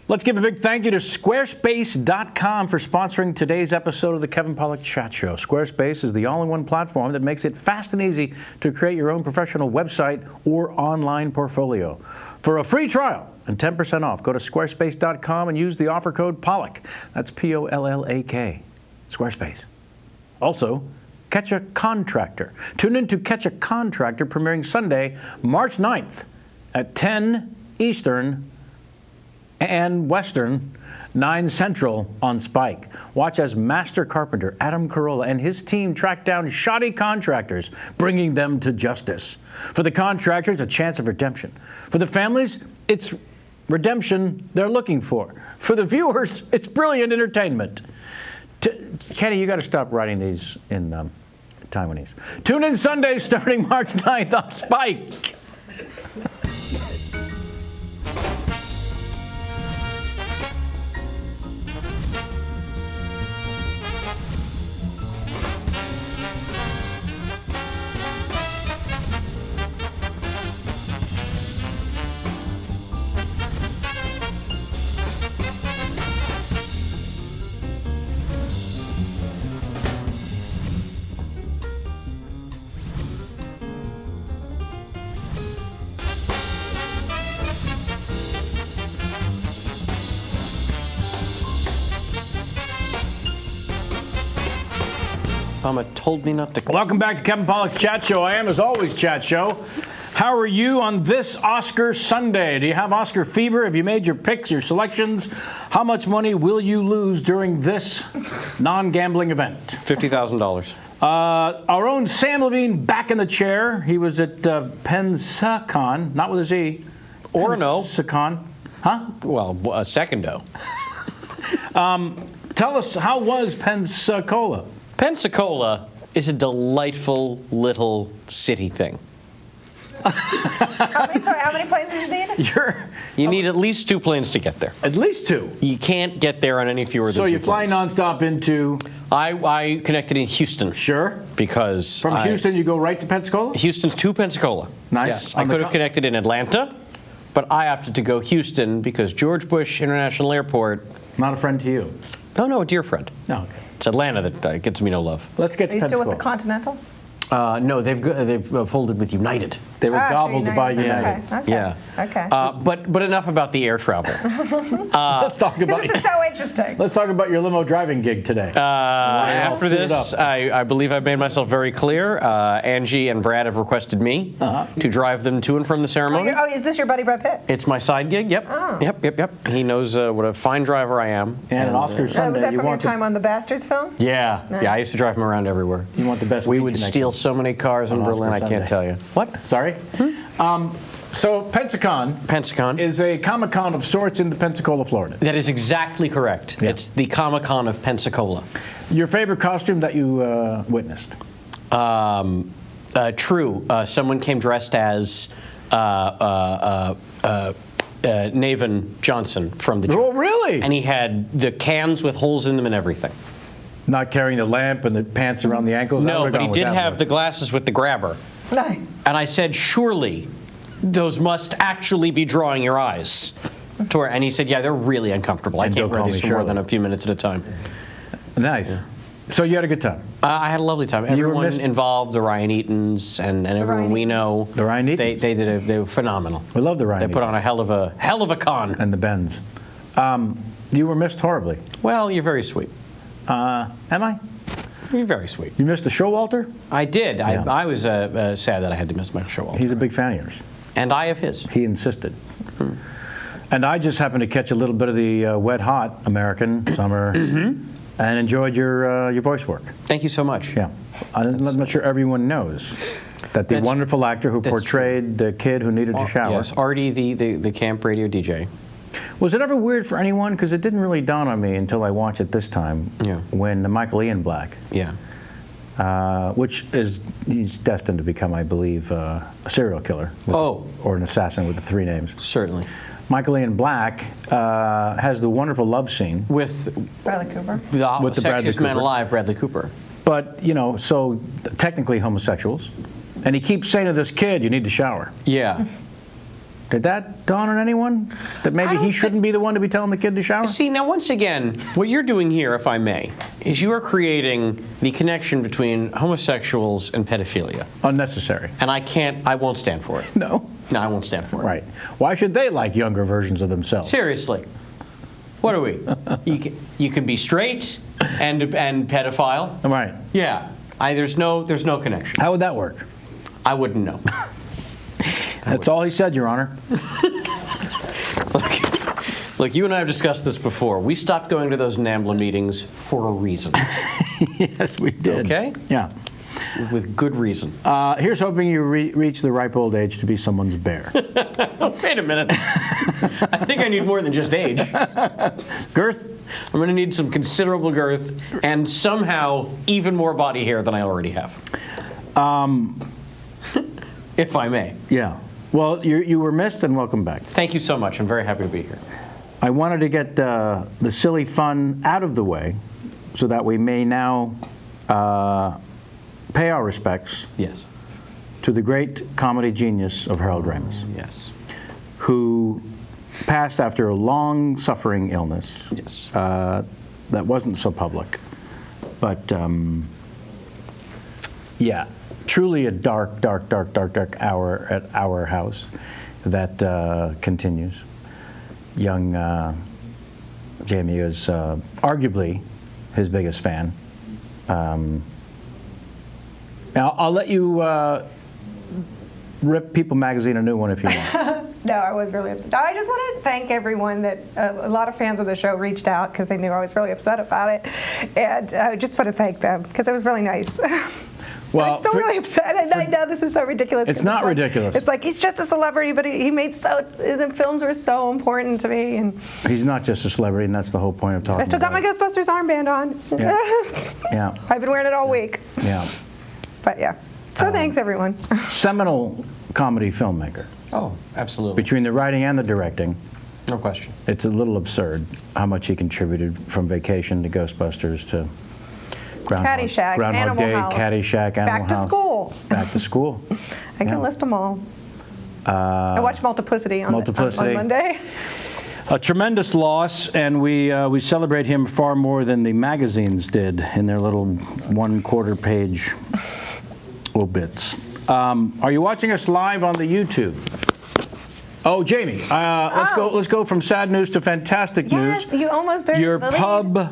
Let's give a big thank you to Squarespace.com for sponsoring today's episode of the Kevin Pollak Chat Show. Squarespace is the all-in-one platform that makes it fast and easy to create your own professional website or online portfolio. For a free trial and 10% off, go to Squarespace.com and use the offer code Pollak. That's P-O-L-L-A-K. Squarespace. Also, Catch a Contractor. Tune in to Catch a Contractor, premiering Sunday, March 9th at 10 Eastern and Western, 9 Central on Spike. Watch as master carpenter Adam Carolla and his team track down shoddy contractors, bringing them to justice. For the contractors, a chance of redemption. For the families, it's redemption they're looking for. For the viewers, it's brilliant entertainment. Kenny, you got to stop writing these in Taiwanese. Tune in Sunday starting March 9th on Spike. Ahmet told me not to. Welcome back to Kevin Pollak's Chat Show. I am, as always, Chat Show. How are you on this Oscar Sunday? Do you have Oscar fever? Have you made your picks, your selections? How much money will you lose during this non-gambling event? $50,000. Our own Sam LaVine back in the chair. He was at Pensacon, not with a Z. Or no. Pensacon. Huh? Well, a secondo. Tell us, how was Pensacola? Pensacola is a delightful little city thing. How many planes did you need? You need at least 2 planes to get there. At least 2? You can't get there on any fewer than 2 So planes. you fly nonstop into? I connected in Houston. Sure. Because from Houston you go right to Pensacola? Houston's to Pensacola. Nice. Yes. I could have connected in Atlanta, but I opted to go Houston because George Bush International Airport. Not a friend to you? No, a dear friend. Oh, okay. It's Atlanta that gets me no love. Let's get to Pensacola. Are you still with the Continental? No, they've folded with United. They were gobbled by United. Okay. Yeah. Okay. But enough about the air travel. Let's talk about. This is so interesting. Let's talk about your limo driving gig today. After this, I believe I've made myself very clear. Angie and Brad have requested me to drive them to and from the ceremony. Oh, is this your buddy Brad Pitt? It's my side gig. Yep. Oh. Yep. He knows what a fine driver I am. And an Oscar Sunday. Was that from your time on the Bastards film? Yeah. Nice. Yeah. I used to drive him around everywhere. You want the best. We would steal so many cars in Berlin, I can't tell you. What? Sorry? So Pensacon is a Comic-Con of sorts in Pensacola, Florida. That is exactly correct. Yeah. It's the Comic-Con of Pensacola. Your favorite costume that you witnessed? True. Someone came dressed as Navin Johnson from the Oh, really? And he had the cans with holes in them and everything. Not carrying the lamp and the pants around the ankles? No, but he did have the glasses with the grabber. Nice. And I said, surely those must actually be drawing your eyes. And he said, yeah, they're really uncomfortable. I can't wear these for more than a few minutes at a time. Nice. Yeah. So you had a good time? I had a lovely time. Everyone involved, the Ryan Eatons and everyone we know. The Ryan Eatons? They were phenomenal. We love the Ryan Eatons. They put on a hell of a con. And the Bens. You were missed horribly. Well, you're very sweet. Am I? You're very sweet. You missed the Showalter? I did. Yeah. I was sad that I had to miss Michael Showalter. He's a big fan of yours. And I of his. He insisted. And I just happened to catch a little bit of the Wet Hot American Summer and enjoyed your voice work. Thank you so much. Yeah. I'm not sure everyone knows that the wonderful actor who portrayed the kid who needed to shower. Yes, Artie, the camp radio DJ. Was it ever weird for anyone? Because it didn't really dawn on me until I watched it this time. Yeah. When Michael Ian Black. Yeah. He's destined to become, I believe, a serial killer. Or an assassin with the 3 names. Certainly. Michael Ian Black has the wonderful love scene with Bradley Cooper. With the sexiest man alive, Bradley Cooper. But, you know, so technically homosexuals. And he keeps saying to this kid, you need to shower. Yeah. Did that dawn on anyone? That maybe he shouldn't be the one to be telling the kid to shower? See, now once again, what you're doing here, if I may, is you are creating the connection between homosexuals and pedophilia. Unnecessary. And I won't stand for it. No. No, I won't stand for it. Right. Why should they like younger versions of themselves? Seriously. What are we? You can be straight and pedophile. Right. Yeah. There's no connection. How would that work? I wouldn't know. That's all he said, Your Honor. Look, you and I have discussed this before. We stopped going to those NAMBLA meetings for a reason. Yes, we did. Okay? Yeah. With good reason. Here's hoping you reach the ripe old age to be someone's bear. Wait a minute. I think I need more than just age. Girth? I'm going to need some considerable girth and somehow even more body hair than I already have. If I may. Yeah. Well, you were missed, and welcome back. Thank you so much. I'm very happy to be here. I wanted to get the silly fun out of the way so that we may now pay our respects Yes. to the great comedy genius of Harold Ramis, Yes. who passed after a long suffering illness. Yes. That wasn't so public. But yeah, truly a dark hour at our house that continues. Young Jamie is arguably his biggest fan. I'll let you rip People Magazine a new one if you want. No, I was really upset. I just want to thank everyone that a lot of fans of the show reached out because they knew I was really upset about it. And I just want to thank them because it was really nice. Well, I'm still really upset. And I know this is so ridiculous. It's not ridiculous. It's like he's just a celebrity, but he made his films were so important to me. And he's not just a celebrity, and that's the whole point of talking I still got my about Ghostbusters armband on. Yeah. Yeah. I've been wearing it all week. Yeah. But yeah. So thanks, everyone. Seminal comedy filmmaker. Oh, absolutely. Between the writing and the directing, No question. it's a little absurd how much he contributed from Vacation to Ghostbusters to Caddyshack, Groundhog Animal Day, House. Caddyshack, Animal Back to House. School. Back to School. I can Yeah. list them all. I watched Multiplicity on Multiplicity. Monday. A tremendous loss, and we celebrate him far more than the magazines did in their little 1/4 page obits. Are you watching us live on the YouTube? Oh, Jamie, let's go from sad news to fantastic news. Yes, you almost buried Your the lead. pub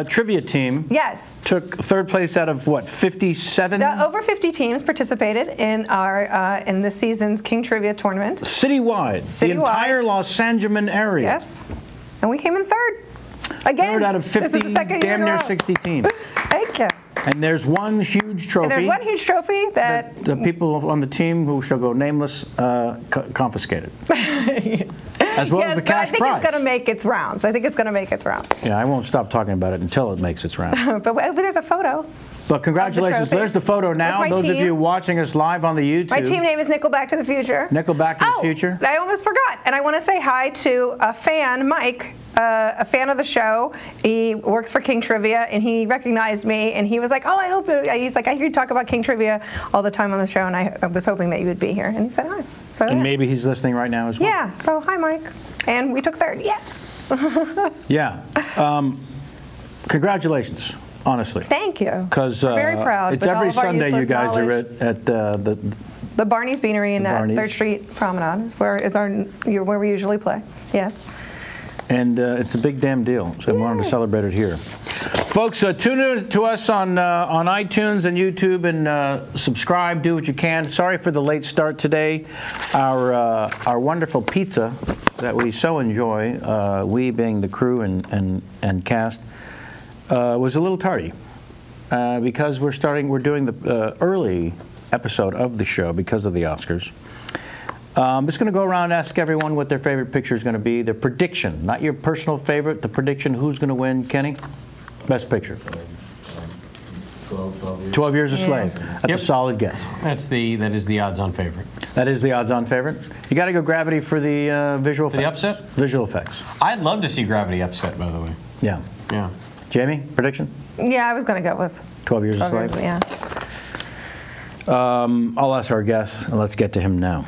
trivia team Yes. took third place out of what, 57? Over 50 teams participated in our in this season's King Trivia tournament. Citywide. The entire Los Angeles area. Yes. And we came in third. Again. Third out of 50, This is the second year damn in a near row. 60 teams. Thank you. And there's one huge trophy. And there's one huge trophy that the people on the team who shall go nameless confiscated. As well as the but cash I think prize. it's going to make its rounds. I think it's going to make its round. Yeah, I won't stop talking about it until it makes its round. But there's a photo. But congratulations. trophy. There's the photo now. With my Those of team. you watching us live on the YouTube. My team name is Nickelback to the Future. Nickelback to the Future. I almost forgot. And I want to say hi to a fan, Mike, a fan of the show. He works for King Trivia, and he recognized me, and he was like, he's like, I hear you talk about King Trivia all the time on the show, and I was hoping that you would be here. And he said hi. So, And yeah. maybe he's listening right now as well. Yeah, so hi, Mike. And we took third. Yes. Yeah. Congratulations, honestly. Thank you. Because very proud. it's with every all of our Sunday you useless guys knowledge. are at The Barney's Beanery in Barney's. 3rd Street Promenade is where we usually play. Yes. and it's a big damn deal. So I wanted to celebrate it here. Folks, tune in to us on iTunes and YouTube and subscribe. Do what you can. Sorry for the late start today. Our wonderful pizza that we so enjoy, we being the crew and cast, was a little tardy because we're doing the early episode of the show because of the Oscars. I'm just going to go around and ask everyone what their favorite picture is going to be. Their prediction, not your personal favorite, the prediction who's going to win. Kenny? Best picture. 12 Years a Slave. That's a solid guess. That is the odds-on favorite. That is the odds-on favorite. You got to go Gravity for the visual effects. For the upset? Visual effects. I'd love to see Gravity upset, by the way. Yeah. Yeah. Jamie, prediction? Yeah, I was going to go with 12 Years a Slave? Yeah. I'll ask our guest, and let's get to him now.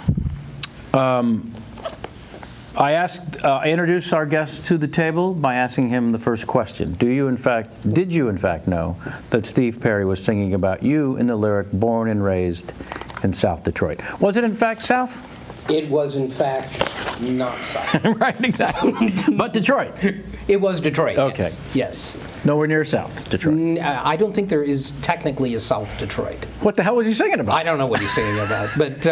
I introduced our guest to the table by asking him the first question. Did you in fact know that Steve Perry was singing about you in the lyric "Born and Raised in South Detroit"? Was it in fact South? It was, in fact, not South. Right, exactly. But Detroit. It was Detroit, Okay. Yes. Nowhere near South Detroit. I don't think there is technically a South Detroit. What the hell was he singing about? I don't know what he's singing about, but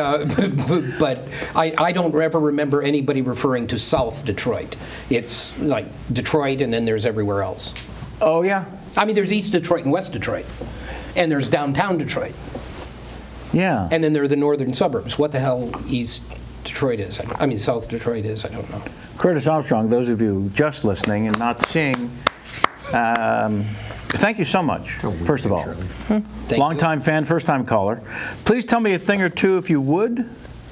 I don't ever remember anybody referring to South Detroit. It's like Detroit, and then there's everywhere else. Oh, yeah? I mean, there's East Detroit and West Detroit, and there's downtown Detroit. Yeah. And then there are the northern suburbs. What the hell East Detroit is? I mean, South Detroit is, I don't know. Curtis Armstrong, those of you just listening and not seeing, thank you so much, first of all. Long-time fan, first-time caller. Please tell me a thing or two, if you would,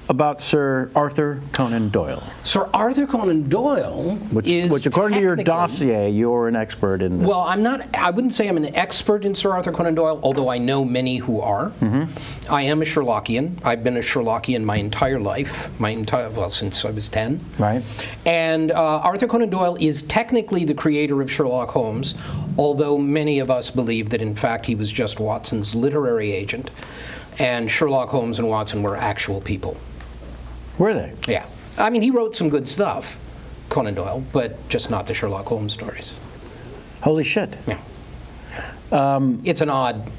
about Sir Arthur Conan Doyle. Sir Arthur Conan Doyle Which according to your dossier, you're an expert in. Well, I'm not. I wouldn't say I'm an expert in Sir Arthur Conan Doyle, although I know many who are. Mm-hmm. I am a Sherlockian. I've been a Sherlockian my entire life, since I was 10. Right. And Arthur Conan Doyle is technically the creator of Sherlock Holmes, although many of us believe that in fact he was just Watson's literary agent, and Sherlock Holmes and Watson were actual people. Were they? Yeah. I mean, he wrote some good stuff, Conan Doyle, but just not the Sherlock Holmes stories. Holy shit. Yeah. It's an odd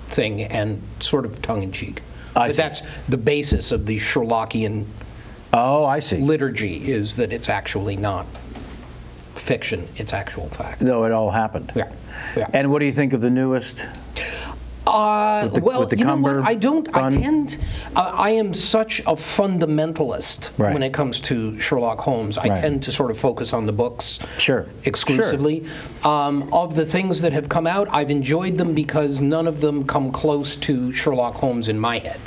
thing and sort of tongue-in-cheek. But that's the basis of the Sherlockian liturgy, is that it's actually not fiction, it's actual fact. No, it all happened. Yeah. And what do you think of the newest? Well, you know what? I am such a fundamentalist when it comes to Sherlock Holmes. I tend to sort of focus on the books exclusively. Of the things that have come out, I've enjoyed them because none of them come close to Sherlock Holmes in my head.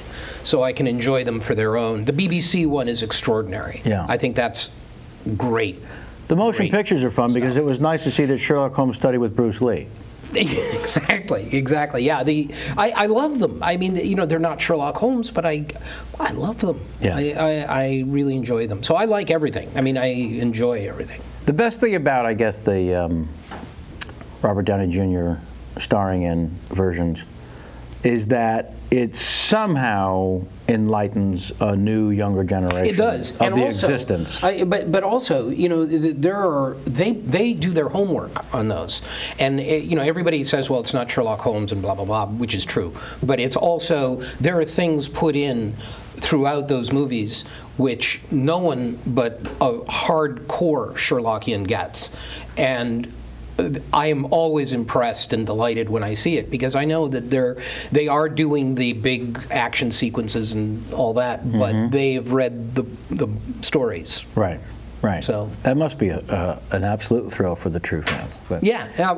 So I can enjoy them for their own. The BBC one is extraordinary. Yeah. I think that's great. The motion pictures are fun because it was nice to see that Sherlock Holmes study with Bruce Lee. Exactly. Yeah, I love them. I mean, you know, they're not Sherlock Holmes, but I love them. Yeah. I really enjoy them. So I like everything. I mean, I enjoy everything. The best thing about, I guess, the Robert Downey Jr. starring in versions is that it somehow enlightens a new, younger generation. It does, of the existence. But also, you know, they do their homework on those, and you know, everybody says, well, it's not Sherlock Holmes and blah blah blah, which is true. But it's also, there are things put in throughout those movies which no one but a hardcore Sherlockian gets, and I am always impressed and delighted when I see it, because I know that they are doing the big action sequences and all that, but they've read the stories. Right. Right. So that must be an absolute thrill for the true fans. But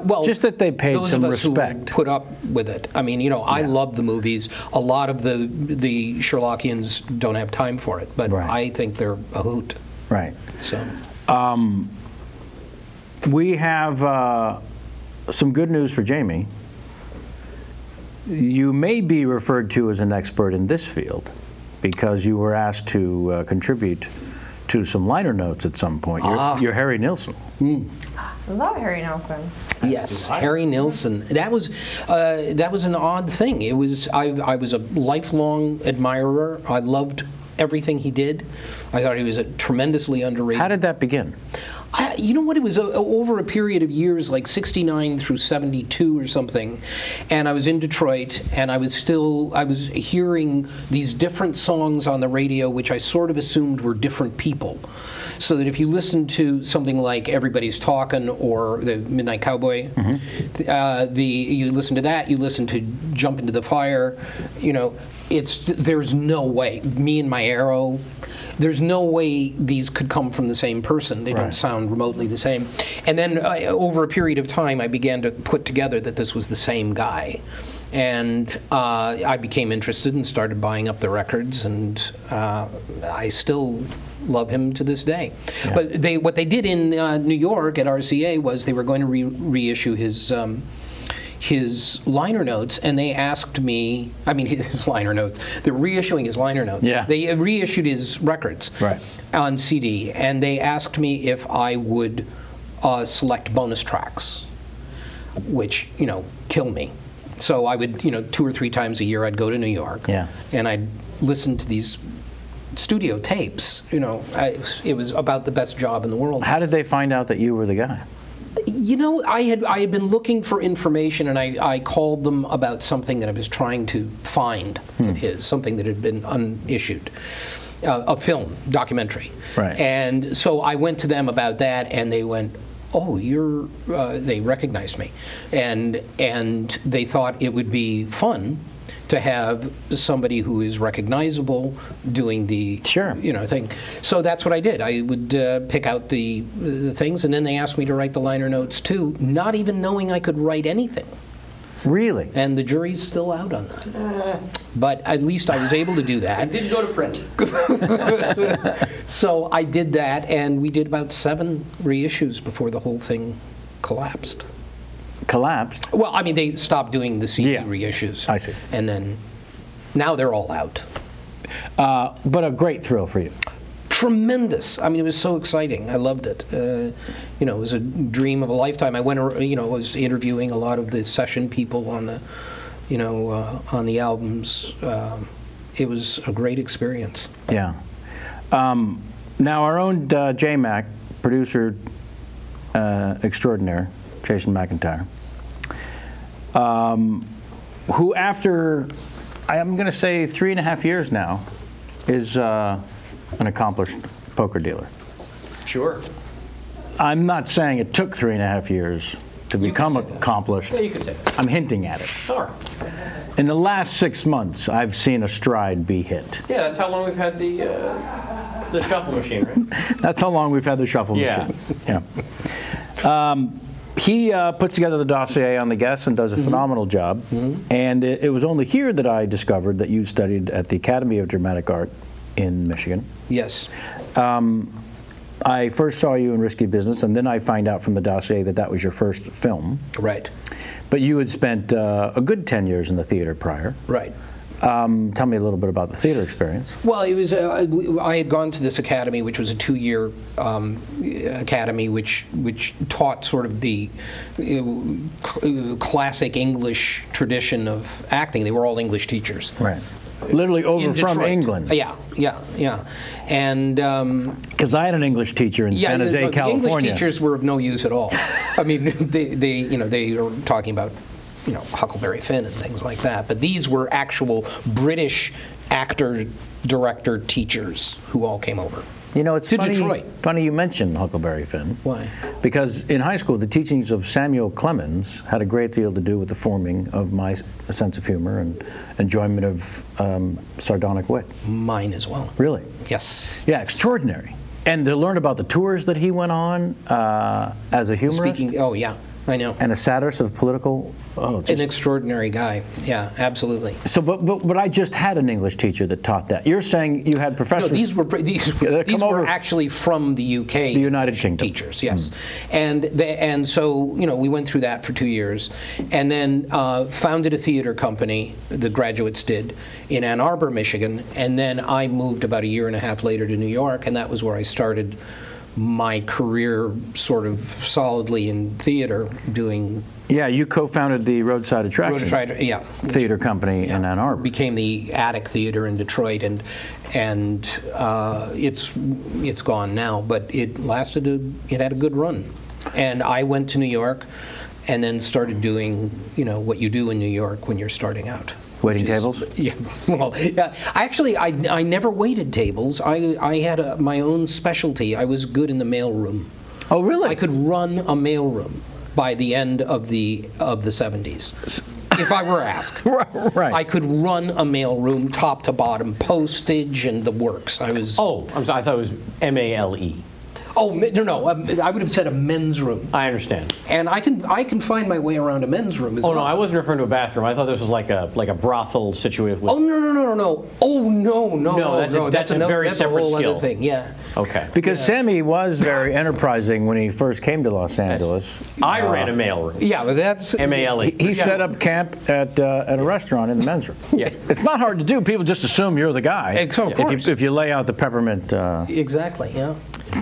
well, just that they paid those some of us respect. Who put up with it. I mean, you know, I love the movies. A lot of the Sherlockians don't have time for it, but I think they're a hoot. Right. So. We have some good news for Jamie. You may be referred to as an expert in this field because you were asked to contribute to some liner notes at some point. You're Harry Nilsson. I love Harry Nilsson. Yes, Harry Nilsson. That was an odd thing. It was I was a lifelong admirer. I loved everything he did. I thought he was a tremendously underrated. How did that begin? You know what, it was over a period of years, like 69 through 72 or something, and I was in Detroit, and I was hearing these different songs on the radio, which I sort of assumed were different people. So that if you listen to something like Everybody's Talking or the Midnight Cowboy, you listen to that, you listen to Jump Into the Fire, you know, there's no way, Me and My Arrow, there's no way these could come from the same person. They don't sound remotely the same. And then over a period of time, I began to put together that this was the same guy. And I became interested and started buying up the records, and I still love him to this day. Yeah. But what they did in New York at RCA was they were going to reissue his his liner notes, and they asked me, I mean, his liner notes, they're reissuing his liner notes. Yeah. They reissued his records Right. on CD, and they asked me if I would select bonus tracks, which, kill me. So I would, 2 or 3 times a year, I'd go to New York, Yeah. and I'd listen to these studio tapes. It was about the best job in the world. How did they find out that you were the guy? I had been looking for information, and I called them about something that I was trying to find of his, something that had been unissued, a film, documentary. Right. And so I went to them about that, and they went, "Oh, they recognized me," and they thought it would be fun to have somebody who is recognizable doing the thing. So that's what I did. I would pick out the things, and then they asked me to write the liner notes too, not even knowing I could write anything. Really? And the jury's still out on that. But at least I was able to do that. It did go to print. So I did that, and we did about 7 reissues before the whole thing collapsed. Collapsed? Well, I mean, they stopped doing the CD Yeah. reissues. I see. And then now they're all out. But a great thrill for you. Tremendous. I mean, it was so exciting. I loved it. It was a dream of a lifetime. I went, was interviewing a lot of the session people on the, on the albums. It was a great experience. Yeah. Now, our own J-Mac, producer extraordinaire, Jason McIntyre, who after, I'm going to say 3.5 years now, is an accomplished poker dealer. Sure. I'm not saying it took 3.5 years to become accomplished. Yeah, you could say that. I'm hinting at it. Sure. In the last 6 months, I've seen a stride be hit. Yeah, that's how long we've had the shuffle machine, right? That's how long we've had the shuffle Yeah. machine. Yeah. He puts together the dossier on the guests and does a phenomenal job. And it was only here that I discovered that you studied at the Academy of Dramatic Art in Michigan. Yes. I first saw you in Risky Business, and then I find out from the dossier that that was your first film. Right. But you had spent a good 10 years in the theater prior. Right. Tell me a little bit about the theater experience. Well, it was. I had gone to this academy, which was a 2-year academy, which taught sort of the classic English tradition of acting. They were all English teachers. Right. Literally over In from Detroit. England. Yeah. And because I had an English teacher in San Jose, the California. English teachers were of no use at all. I mean, they were talking about Huckleberry Finn and things like that. But these were actual British actor, director, teachers who all came over. It's to funny, Detroit. Funny you mentioned Huckleberry Finn. Why? Because in high school, the teachings of Samuel Clemens had a great deal to do with the forming of my sense of humor and enjoyment of sardonic wit. Mine as well. Really? Yes. Yeah, extraordinary. And to learn about the tours that he went on as a humorist. Oh yeah, I know. And a satirist of political. An extraordinary guy. Yeah, absolutely. So, but I just had an English teacher that taught that. You're saying you had professors. No, these were actually from the UK. The United Kingdom. Teachers, yes. And so we went through that for 2 years, and then founded a theater company. The graduates did in Ann Arbor, Michigan, and then I moved about 1.5 years later to New York, and that was where I started my career sort of solidly in theater, doing. Yeah, you co-founded the Roadside Attraction theater company in Ann Arbor. Became the Attic Theater in Detroit, and it's gone now, but it had a good run. And I went to New York, and then started doing what you do in New York when you're starting out. Waiting tables? Yeah. Well, yeah. I never waited tables. I had my own specialty. I was good in the mailroom. Oh, really? I could run a mailroom by the end of the 70s, if I were asked. Right. I could run a mailroom top to bottom, postage and the works. I was. Oh, I'm sorry. I thought it was MALE. Oh no! I would have said a men's room. I understand. And I can find my way around a men's room as well. Oh no, I wasn't referring to a bathroom. I thought this was like a brothel situated with. Oh no! Oh no! That's a very separate whole skill. Other thing. Yeah. Okay. Because Sammy was very enterprising when he first came to Los Angeles. I ran a mailroom. Yeah, but that's M-A-L-E. He set up camp at a restaurant in the men's room. Yeah. It's not hard to do. People just assume you're the guy. Of course. If you lay out the peppermint. Exactly. Yeah.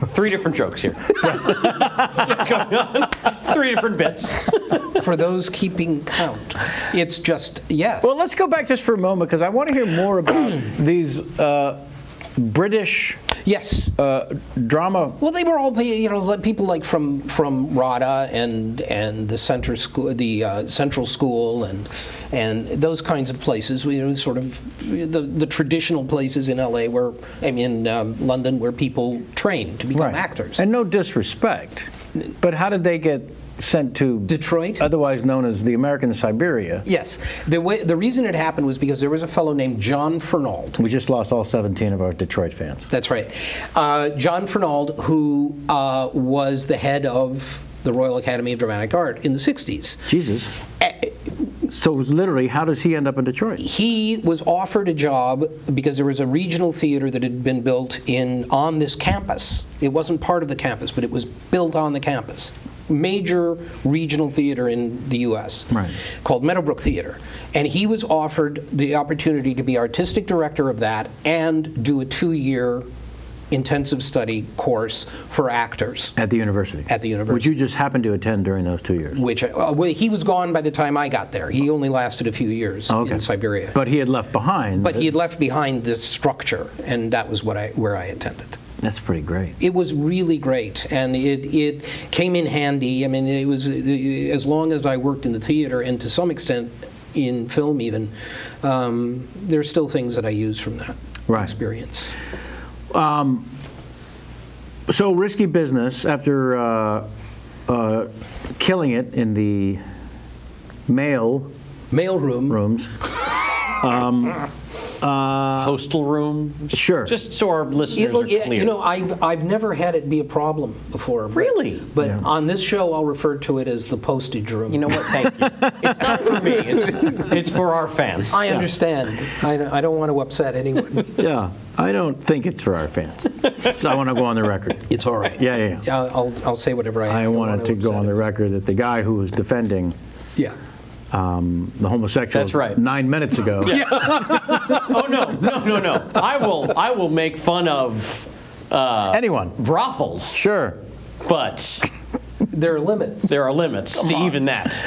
3 different jokes here. That's what's going on. 3 different bits. For those keeping count, it's just Well, let's go back just for a moment because I want to hear more about these British yes. drama. Well, they were all people like from RADA and the Central School and those kinds of places. Sort of the traditional places in LA London where people train to become actors. And no disrespect, but how did they get sent to Detroit, otherwise known as the American Siberia? Yes. The reason it happened was because there was a fellow named John Fernald. We just lost all 17 of our Detroit fans. That's right. John Fernald, who was the head of the Royal Academy of Dramatic Art in the 60s. Jesus. So literally, how does he end up in Detroit? He was offered a job because there was a regional theater that had been built on this campus. It wasn't part of the campus, but it was built on the campus. Major regional theater in the U.S. Called Meadowbrook Theater. And he was offered the opportunity to be artistic director of that and do a 2-year intensive study course for actors. At the university? At the university. Which you just happened to attend during those 2 years? Which he was gone by the time I got there. He only lasted a few years in Siberia. But he had left behind. But he had left behind this structure, and that was where I attended. That's pretty great. It was really great, and it came in handy. I mean, it was as long as I worked in the theater, and to some extent in film even, there's still things that I use from that experience. So Risky Business, after killing it in the rooms. Postal room? Sure. Just so our listeners are clear. I've never had it be a problem before. Really? But on this show, I'll refer to it as the postage room. You know what? Thank you. It's not for me. It's for our fans. I understand. I don't want to upset anyone. Yeah. I don't think it's for our fans. So I want to go on the record. It's all right. Yeah. I'll say whatever I wanted to go on the record that the guy who was defending the homosexuals. That's right. 9 minutes ago. Yeah. Oh no! I will make fun of anyone. Brothels. Sure. But there are limits. There are limits to even that.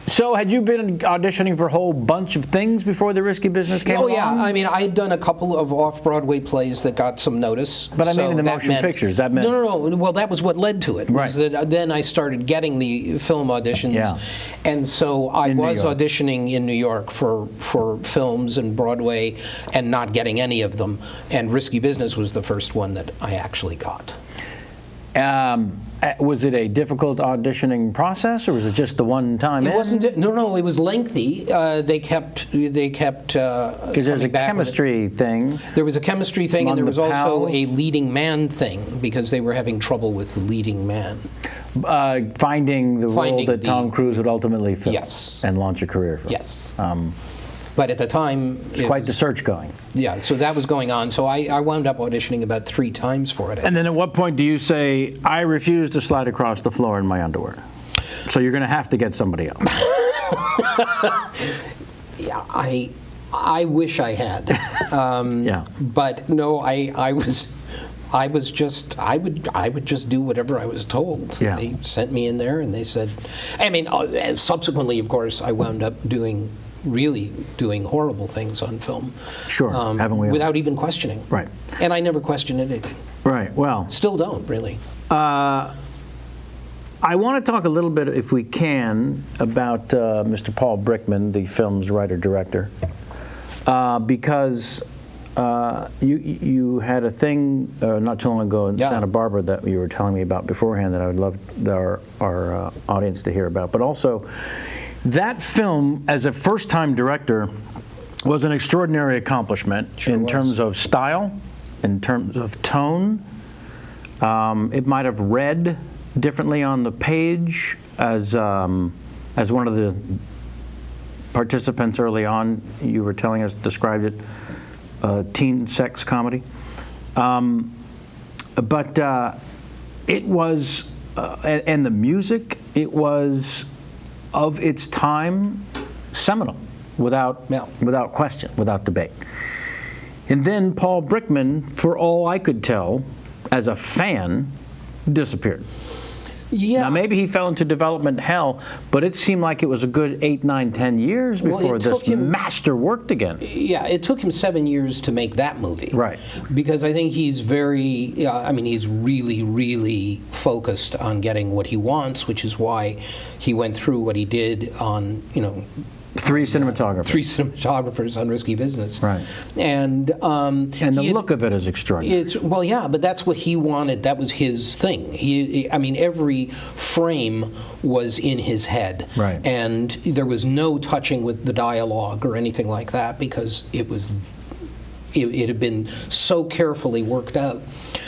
So had you been auditioning for a whole bunch of things before the Risky Business came along? Oh yeah, I mean, I had done a couple of off-Broadway plays that got some notice. But I mean in the motion pictures, that meant... No. Well, that was what led to it. Right. Was that then I started getting the film auditions. And so I was auditioning in New York for films and Broadway and not getting any of them. And Risky Business was the first one that I actually got. Was it a difficult auditioning process, or was it just the one time? It wasn't. No. It was lengthy. They kept. Because there's a chemistry thing. There was a chemistry thing, and there was also a leading man thing because they were having trouble with the leading man. Finding the role that Tom Cruise would ultimately fill. Yes. And launch a career for. Yes. But at the time, it was the search going. Yeah, so that was going on. So I wound up auditioning about 3 times for it. And then at what point do you say, I refuse to slide across the floor in my underwear? So you're going to have to get somebody else. Yeah, I wish I had. But no, I would just do whatever I was told. Yeah. They sent me in there and they said, I mean, subsequently, of course, I wound up doing horrible things on film. Sure, haven't we all? Without even questioning. Right. And I never questioned anything. Right, well. Still don't, really. I want to talk a little bit, if we can, about Mr. Paul Brickman, the film's writer-director, because you had a thing not too long ago in Santa Barbara that you were telling me about beforehand that I would love our audience to hear about, but also that film, as a first-time director, was an extraordinary accomplishment in terms of style, in terms of tone. It might have read differently on the page, as one of the participants early on, you were telling us, described it, teen sex comedy. But it was, and the music, it was of its time seminal, without question, without debate. And then Paul Brickman, for all I could tell, as a fan, disappeared. Yeah. Now, maybe he fell into development hell, but it seemed like it was a good 8, 9, 10 years before this master worked again. Yeah, it took him 7 years to make that movie. Right. Because I think he's very, I mean, he's really, really focused on getting what he wants, which is why he went through what he did on, you know, 3 cinematographers. 3 cinematographers on Risky Business. Right. And the look of it is extraordinary. Well, yeah, but that's what he wanted. That was his thing. I mean, every frame was in his head. Right. And there was no touching with the dialogue or anything like that because it had been so carefully worked out.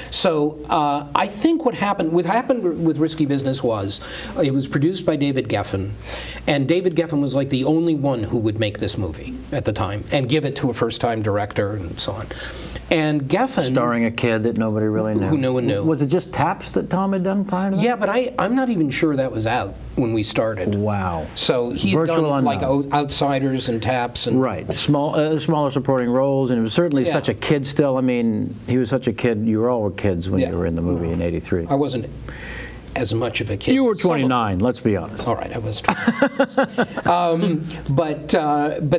So I think what happened with Risky Business was it was produced by David Geffen, and David Geffen was like the only one who would make this movie at the time and give it to a first-time director and so on. And Geffen, starring a kid that nobody really knew. Who no one knew. Was it just Taps that Tom had done prior to that? Yeah, but I'm not even sure that was out when we started. Wow. So he had done like Outsiders and Taps and right, smaller supporting roles, and it was certainly such a kid still. I mean, he was such a kid. You were all kids when you were in the movie in '83. I wasn't as much of a kid. You were 29. Let's be honest. All right, I was 29. But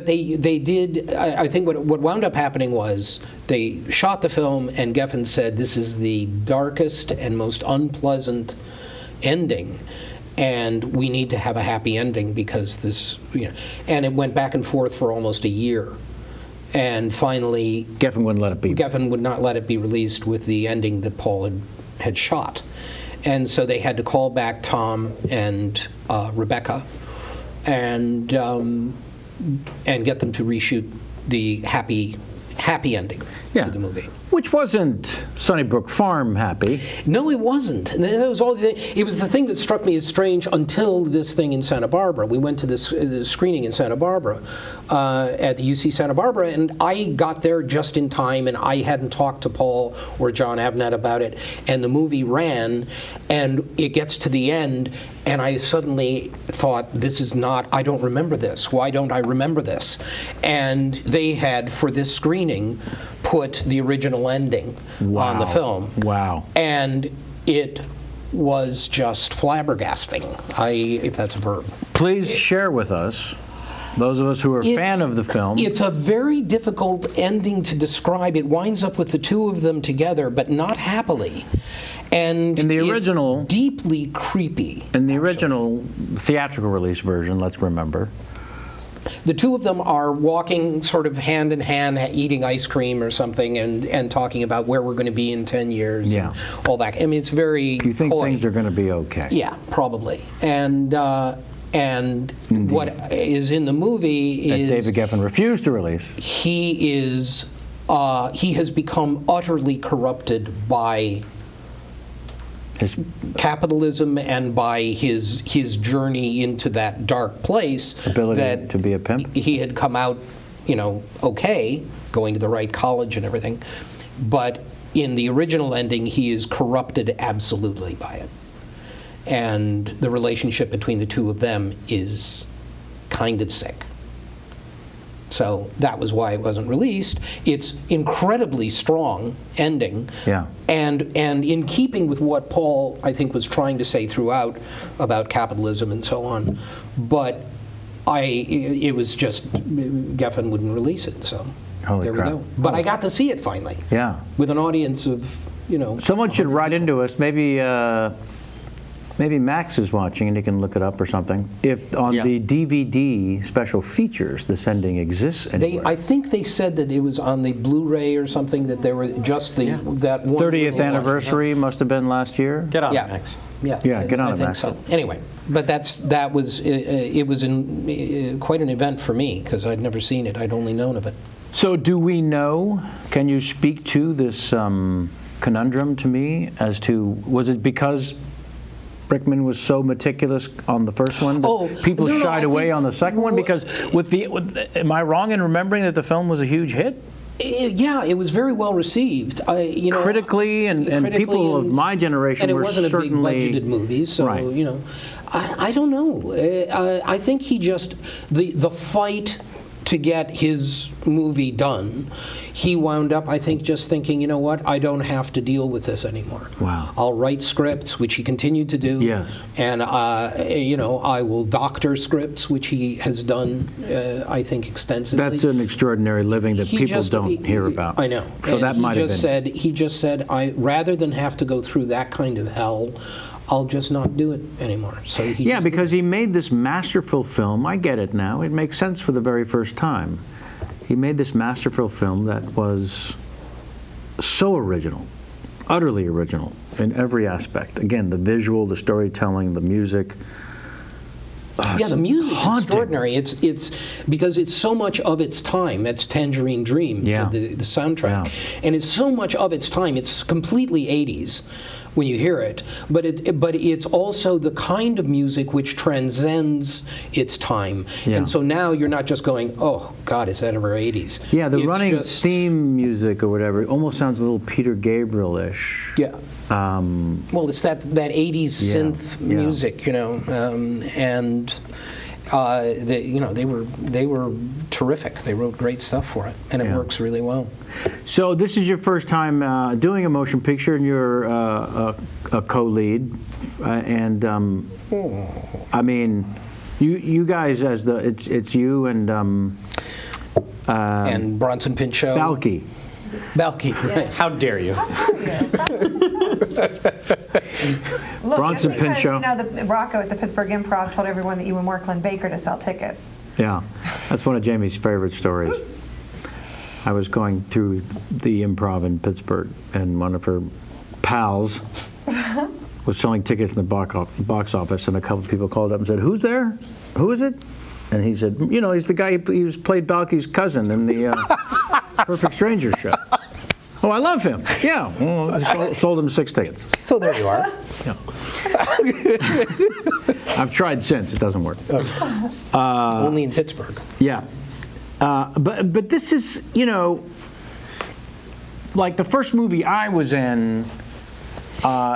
they did. I think what wound up happening was they shot the film, and Geffen said this is the darkest and most unpleasant ending. And we need to have a happy ending because this, you know, and it went back and forth for almost a year. And finally, Geffen wouldn't let it be. Geffen would not let it be released with the ending that Paul had shot. And so they had to call back Tom and Rebecca and get them to reshoot the happy ending to the movie. Which wasn't Sunnybrook Farm happy. No, it wasn't. And that was all. It was the thing that struck me as strange until this thing in Santa Barbara. We went to this screening in Santa Barbara at the UC Santa Barbara, and I got there just in time, and I hadn't talked to Paul or John Ahmet about it, and the movie ran, and it gets to the end, and I suddenly thought, this is not, I don't remember this. Why don't I remember this? And they had, for this screening, put the original ending on the film. Wow. And it was just flabbergasting, if that's a verb. Please share with us, those of us who are a fan of the film. It's a very difficult ending to describe. It winds up with the two of them together, but not happily. And in the original, it's deeply creepy. In the original theatrical release version, let's remember, the two of them are walking sort of hand in hand, eating ice cream or something, and talking about where we're going to be in 10 years and all that. I mean, it's very You think coy. Things are going to be okay. Yeah, probably. And what is in the movie is that David Geffen refused to release. He has become utterly corrupted by His capitalism and by his journey into that dark place. Ability to be a pimp. He had come out, okay, going to the right college and everything, but in the original ending, he is corrupted absolutely by it. And the relationship between the two of them is kind of sick. So that was why it wasn't released. It's incredibly strong ending. Yeah. And in keeping with what Paul, I think, was trying to say throughout about capitalism and so on. But it was just, Geffen wouldn't release it, so there we go. But I got to see it finally. Yeah. With an audience of, Someone should write into us, maybe Max is watching and he can look it up or something. If on the DVD special features, this ending exists anywhere. I think they said that it was on the Blu-ray or something, that there were just that one 30th anniversary must have been last year. Get on it, Max. Yeah, get on it, Max. So. Anyway, but it was quite an event for me because I'd never seen it. I'd only known of it. So do we know, can you speak to this conundrum to me as to, was it because Brickman was so meticulous on the first one that people shied away on the second one? Because am I wrong in remembering that the film was a huge hit? Yeah, it was very well received. Critically, and people of my generation were certainly... And it wasn't a big budgeted movie, so, right. I don't know. I think he just, the fight to get his movie done, he wound up, I think, just thinking, you know what, I don't have to deal with this anymore. Wow. I'll write scripts, which he continued to do. Yes. And, I will doctor scripts, which he has done, I think, extensively. That's an extraordinary living that people don't hear about. I know. So and that might have been... He just said, rather than have to go through that kind of hell, I'll just not do it anymore. So because he made this masterful film. I get it now. It makes sense for the very first time. He made this masterful film that was so original, utterly original in every aspect. Again, the visual, the storytelling, the music. The music's haunting. Extraordinary. It's because it's so much of its time. That's Tangerine Dream, the soundtrack, and it's so much of its time. It's completely 80s when you hear it, but it's also the kind of music which transcends its time. And so now you're not just going, oh God, is that ever 80s? Yeah, the running theme music or whatever, it almost sounds a little Peter Gabriel-ish. Yeah. Well, it's that 80s synth music, and they were terrific. They wrote great stuff for it, and it works really well. So this is your first time doing a motion picture, and you're a co-lead, and I mean, you guys as it's you and Bronson Pinchot. Balky. Right. How dare you? Look, Bronson Pinchot. The Rocco at the Pittsburgh Improv told everyone that you were more Glenn Baker to sell tickets. Yeah, that's one of Jamie's favorite stories. I was going through the Improv in Pittsburgh, and one of her pals was selling tickets in the box office, and a couple of people called up and said, "Who's there? Who is it?" And he said, he's the guy who played Balky's cousin in the Perfect Stranger show. Oh, I love him. Yeah. Well, I sold him 6 tickets. So there you are. Yeah. I've tried since. It doesn't work. Only in Pittsburgh. Yeah. But this is, like the first movie I was in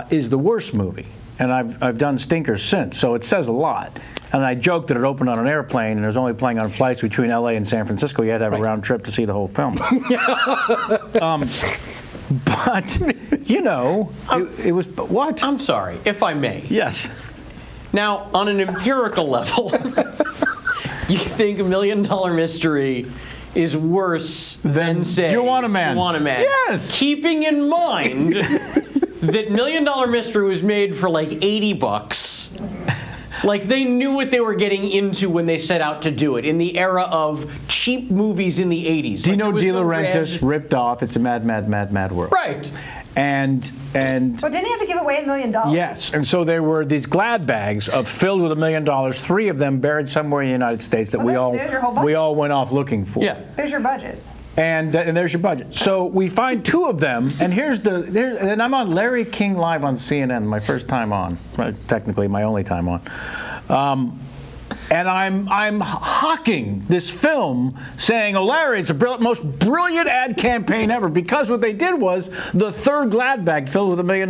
is the worst movie. And I've done stinkers since, so it says a lot. And I joked that it opened on an airplane and it was only playing on flights between LA and San Francisco. You had to have a round trip to see the whole film. But, it was, what? I'm sorry, if I may. Yes. Now, on an empirical level, you think $1 Million Mystery is worse than, say, Juwanna Mann. Yes. Keeping in mind that $1 Million Mystery was made for like $80. Like, they knew what they were getting into when they set out to do it, in the era of cheap movies in the 80s. Do you know De Laurentiis ripped off It's a Mad, Mad, Mad, Mad World? Right. And But didn't he have to give away $1 million? Yes, and so there were these glad bags filled with $1 million, 3 of them buried somewhere in the United States that we all went off looking for. Yeah. There's your budget. And there's your budget. So we find 2 of them, and and I'm on Larry King Live on CNN, my first time on, technically my only time on. And I'm hawking this film, saying, "Oh, Larry, it's the most brilliant ad campaign ever." Because what they did was the 3rd glad bag filled with $1 million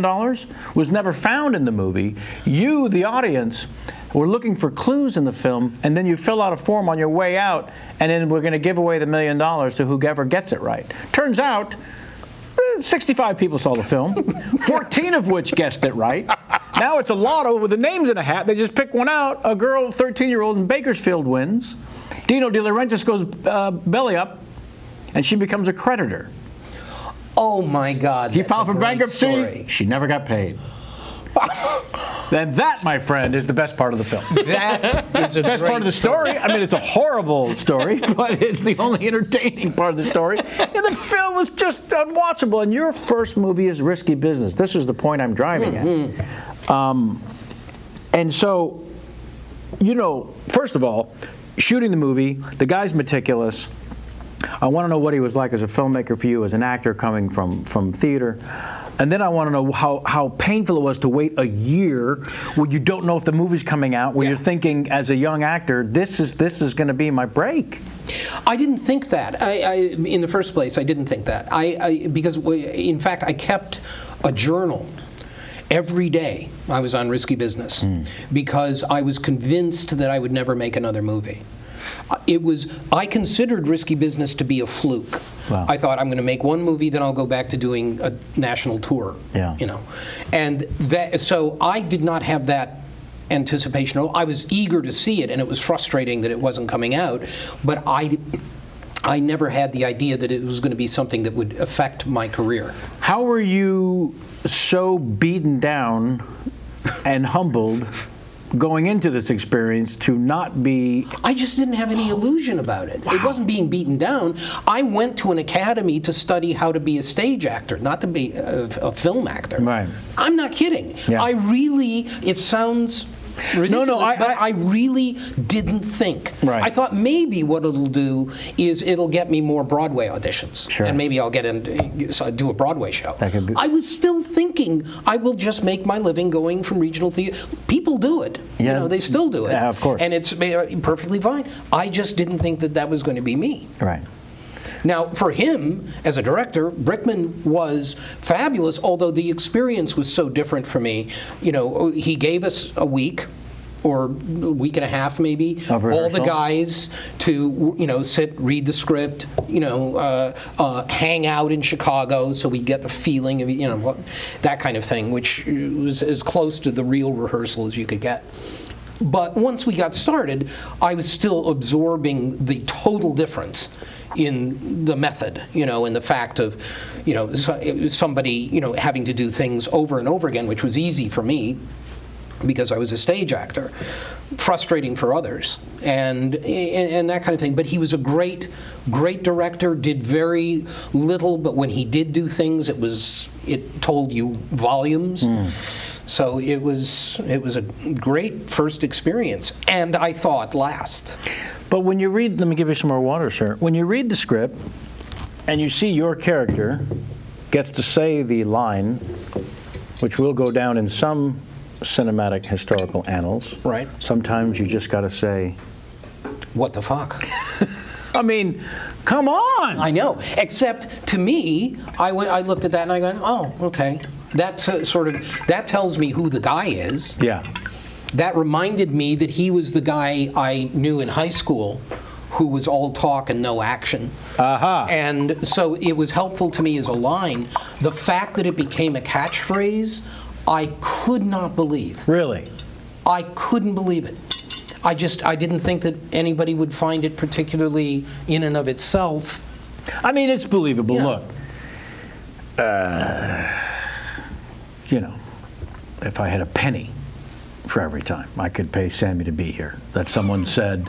was never found in the movie. You, the audience, were looking for clues in the film, and then you fill out a form on your way out, and then we're going to give away the $1 million to whoever gets it right. Turns out, 65 people saw the film, 14 of which guessed it right. Now it's a lotto with the names in a hat. They just pick one out. A girl, 13-year-old in Bakersfield, wins. Dino De Laurentiis goes belly up, and she becomes a creditor. Oh my God! He filed for bankruptcy. Story. She never got paid. Then that, my friend, is the best part of the film. That is a best part of the story. I mean, it's a horrible story, but it's the only entertaining part of the story. And the film was just unwatchable. And your first movie is risky business. This is the point I'm driving at. And so, first of all, shooting the movie, the guy's meticulous. I want to know what he was like as a filmmaker for you, as an actor coming from theater. And then I want to know how painful it was to wait a year where you don't know if the movie's coming out, where you're thinking as a young actor, this is going to be my break. I didn't think that. In the first place, I didn't think that. Because in fact, I kept a journal every day I was on Risky Business because I was convinced that I would never make another movie. I considered Risky Business to be a fluke. Wow. I thought, I'm going to make one movie, then I'll go back to doing a national tour. Yeah. You know, and so I did not have that anticipation. I was eager to see it, and it was frustrating that it wasn't coming out. But I never had the idea that it was going to be something that would affect my career. How were you so beaten down and humbled going into this experience to not be... I just didn't have any illusion about it. Wow. It wasn't being beaten down. I went to an academy to study how to be a stage actor, not to be a film actor. Right. I'm not kidding. Yeah. It sounds ridiculous, but I really didn't think. Right. I thought maybe what it'll do is it'll get me more Broadway auditions. Sure. And maybe I'll do a Broadway show. That could be. I was still thinking I will just make my living going from regional theater. People do it. Yeah. You know, they still do it. Yeah, of course. And it's perfectly fine. I just didn't think that was going to be me. Right. Now, for him, as a director, Brickman was fabulous, although the experience was so different for me. You know, he gave us a week, or a week and a half maybe, all the guys to, you know, sit, read the script, you know, hang out in Chicago so we get the feeling of, you know, that kind of thing, which was as close to the real rehearsal as you could get. But once we got started, I was still absorbing the total difference in the method, you know, and the fact of, you know, somebody, you know, having to do things over and over again, which was easy for me because I was a stage actor, frustrating for others, and that kind of thing. But he was a great director, did very little, but when he did do things, it told you volumes. So it was a great first experience, and I thought last. But when you read, let me give you some more water, sir. When you read the script and you see your character gets to say the line, which will go down in some cinematic historical annals. Right. Sometimes you just got to say, what the fuck? I mean, come on! I know. Except to me, I looked at that and I went, oh, okay. That's that tells me who the guy is. Yeah. That reminded me that he was the guy I knew in high school who was all talk and no action. Uh-huh. And so it was helpful to me as a line. The fact that it became a catchphrase, I could not believe. Really? I couldn't believe it. I didn't think that anybody would find it particularly in and of itself. I mean, it's believable. You know. Look, you know, if I had a penny for every time I could pay Sammy to be here, that someone said,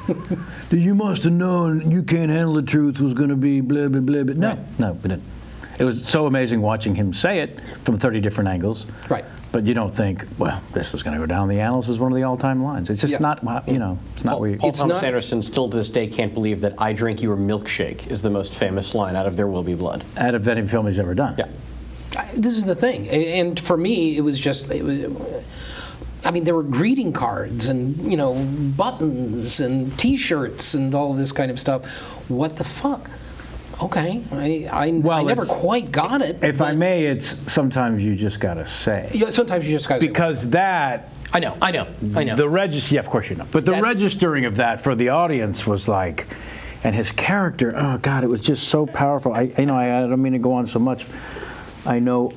you must have known you can't handle the truth was going to be blah, blah, blah. But no, we didn't. It was so amazing watching him say it from 30 different angles. Right. But you don't think, well, this is going to go down the annals as one of the all-time lines. It's just not, you know, it's not where you... Paul Thomas Anderson still to this day can't believe that "I drink your milkshake" is the most famous line out of There Will Be Blood. Out of any film he's ever done. Yeah. This is the thing. And for me, it was I mean, there were greeting cards and, you know, buttons and T-shirts and all this kind of stuff. What the fuck? Okay, I never quite got it. If I may, it's sometimes you just got to say. Yeah, sometimes you just got to say. Because that... I know. Yeah, of course you know. But the registering of that for the audience was like... And his character, oh, God, it was just so powerful. I don't mean to go on so much. I know...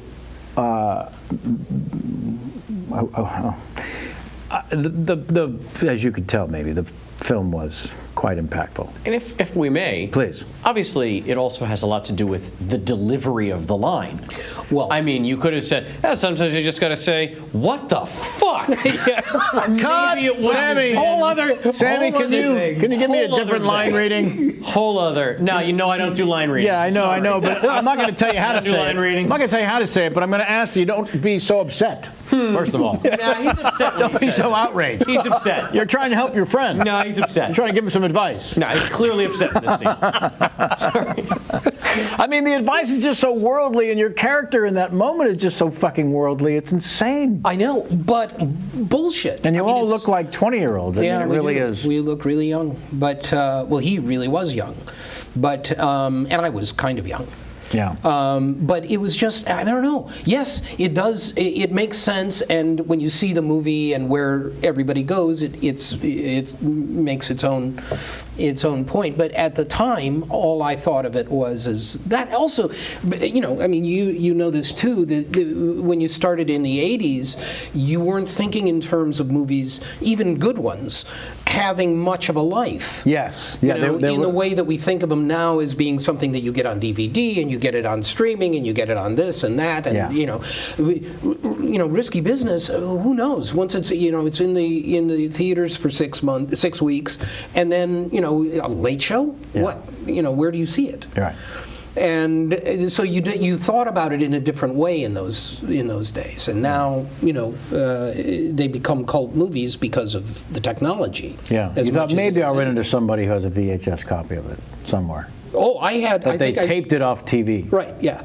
as you could tell, maybe, the film was quite impactful. And if we may, please. Obviously, it also has a lot to do with the delivery of the line. Well, I mean, you could have said, sometimes you just got to say, "What the fuck?" Maybe it would Sammy, Sammy, can you give me a different line reading? Whole other. No, you know I don't do line readings. Yeah, I know, but I'm not going to tell you how to say it. line readings. I'm not going to tell you how to say it, but I'm going to ask you, don't be so upset. First of all. Nah, he's upset. when Don't he be says so it. outraged. He's upset. You're trying to help your friend. No, he's upset. You're trying to give him some advice. No, he's clearly upset in this scene. I mean, the advice is just so worldly, and your character in that moment is just so fucking worldly. It's insane. I know, but bullshit. And you I mean, all it's- look like 20-year-olds. I mean, it we really do. is. We look really young, but well, he really was young, but and I was kind of young. Yeah. But it was just, I don't know. Yes, it does. It makes sense, and when you see the movie and where everybody goes, it makes its own point. But at the time, all I thought of it was is that also, you know, I mean, you know this too. When you started in the '80s, you weren't thinking in terms of movies, even good ones, having much of a life. Yes. Yeah. You know, they in were- the way that we think of them now as being something that you get on DVD and you get it on streaming and you get it on this and that and Yeah. you know, risky business. Who knows? Once it's it's in the theaters for 6 weeks, and then a Late Show. Yeah. What where do you see it? Right. And so you thought about it in a different way in those days, and now they become cult movies because of the technology. Yeah. as You much thought as maybe it I'll was run anything. into somebody who has a VHS copy of it somewhere. Oh, I had. But I they think taped it off TV. Right. Yeah.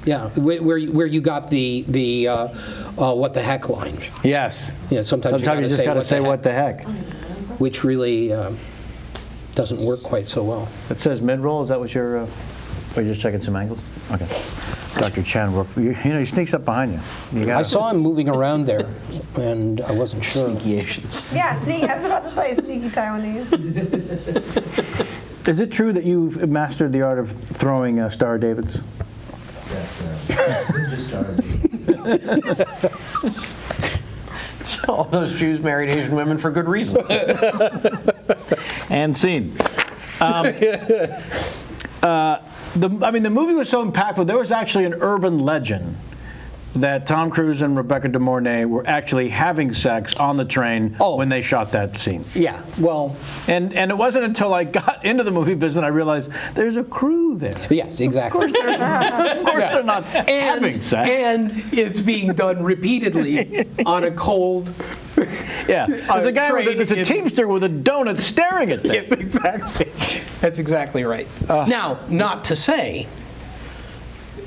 Yeah. Where you got the what the heck line? Yes. Yeah. Sometimes you just got to say what the heck. which really doesn't work quite so well. It says mid-roll. Is that what you're? Are you just checking some angles? Okay. Dr. Chan, he sneaks up behind you. I saw him moving around there, and I wasn't sure. Sneaky Asians. Yeah, I was about to say sneaky Taiwanese. Is it true that you've mastered the art of throwing Star Davids? Yes, just started. All those Jews married Asian women for good reason. And scene. The movie was so impactful. There was actually an urban legend that Tom Cruise and Rebecca De Mornay were actually having sex on the train when they shot that scene. Yeah. Well. And it wasn't until I got into the movie business I realized there's a crew there. Yes. Exactly. Of course they're not having sex. And it's being done repeatedly on a cold. Yeah. There's a guy there's a teamster with a donut staring at them. Yes, exactly. That's exactly right. Now, not to say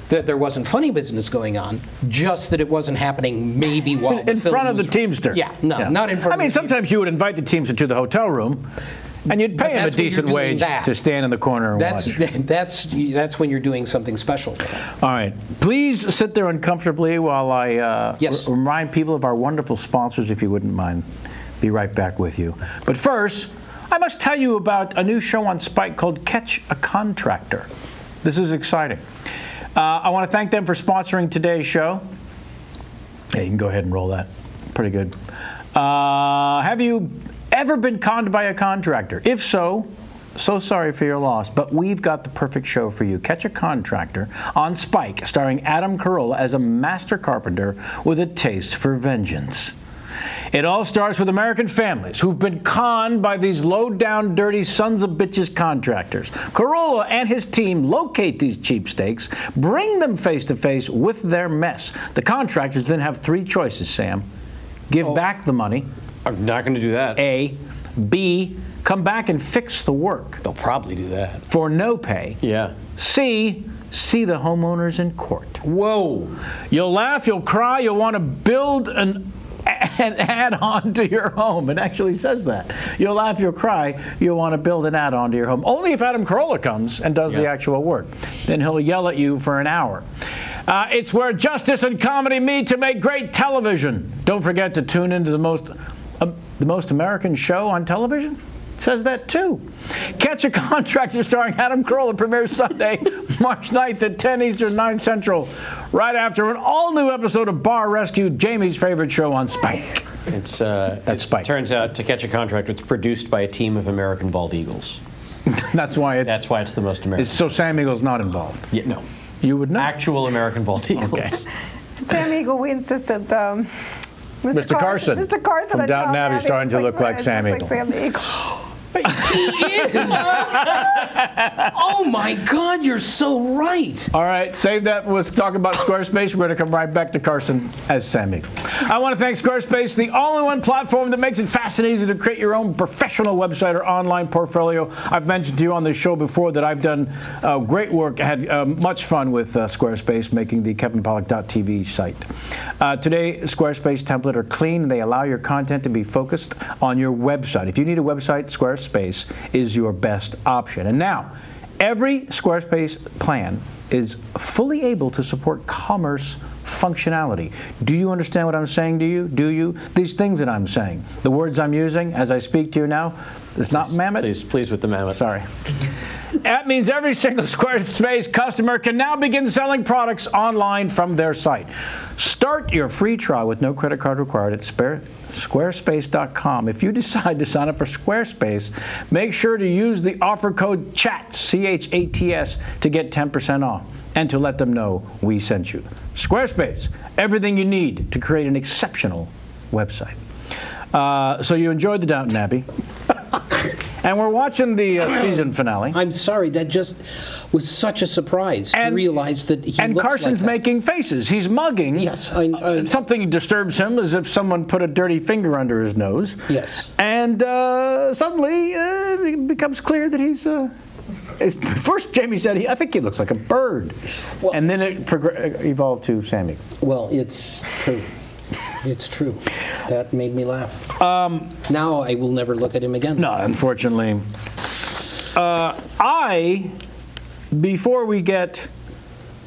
that there wasn't funny business going on, just that it wasn't happening maybe while in front of the teamster. Yeah, no, not in front of the teamster. Sometimes you would invite the teamster to the hotel room, and you'd pay him a that's when you're decent doing wage that. to stand in the corner and watch. That's when you're doing something special. All right. Please sit there uncomfortably while I Yes. remind people of our wonderful sponsors, if you wouldn't mind. Be right back with you. But first, I must tell you about a new show on Spike called Catch a Contractor. This is exciting. I want to thank them for sponsoring today's show. Yeah, you can go ahead and roll that. Pretty good. Have you ever been conned by a contractor? If so, so sorry for your loss, but we've got the perfect show for you. Catch a Contractor on Spike, starring Adam Carolla as a master carpenter with a taste for vengeance. It all starts with American families who've been conned by these low-down, dirty sons of bitches contractors. Carolla and his team locate these cheapsteaks, bring them face-to-face with their mess. The contractors then have three choices, Sam. Give back the money. I'm not going to do that. A. B. Come back and fix the work. They'll probably do that. For no pay. Yeah. C. See the homeowners in court. Whoa. You'll laugh, you'll cry, you'll want to build an add-on to your home. It actually says that. You'll laugh, you'll cry, you'll want to build an add-on to your home. Only if Adam Carolla comes and does the actual work. Then he'll yell at you for an hour. It's where justice and comedy meet to make great television. Don't forget to tune into the most American show on television. It says that too. Catch a Contractor starring Adam Carolla premieres Sunday, March 9th at 10 Eastern, 9 Central, right after an all-new episode of Bar Rescue, Jamie's favorite show on Spike. It Spike. turns out, To Catch a Contractor, it's produced by a team of American bald eagles. That's why it's the most American. So Sam Eagle's not involved. Yeah, no. You would know. Actual American bald eagles. Okay. Sam Eagle, we insisted. Mr. Carson Mr. Carson from at Downton Abbey is starting to look like Sam Eagle. Sam the Eagle. He is! Oh my God, you're so right. All right, save that. Let's talk about Squarespace. We're going to come right back to Carson as Sammy. I want to thank Squarespace, the all-in-one platform that makes it fast and easy to create your own professional website or online portfolio. I've mentioned to you on this show before that I've done great work. I had much fun with Squarespace making the kevinpollack.tv site. Today, Squarespace templates are clean. They allow your content to be focused on your website. If you need a website, Squarespace is your best option. And now, every Squarespace plan is fully able to support commerce functionality. Do you understand what I'm saying to you? Do you? These things that I'm saying, the words I'm using as I speak to you now, it's not mammoth? Please with the mammoth. Sorry. That means every single Squarespace customer can now begin selling products online from their site. Start your free trial with no credit card required at squarespace.com. If you decide to sign up for Squarespace, make sure to use the offer code CHATS, C-H-A-T-S, to get 10% off and to let them know we sent you. Squarespace, everything you need to create an exceptional website. So you enjoyed the Downton Abbey. And we're watching the season finale. I'm sorry, that just was such a surprise to realize that he and looks Carson's like that. making faces. He's mugging. Yes, something disturbs him, as if someone put a dirty finger under his nose. Yes. And suddenly it becomes clear that he's. First, Jamie said, I think he looks like a bird. Well, and then it evolved to Sammy. Well, it's true. It's true. That made me laugh. Now I will never look at him again. No, unfortunately. Before we get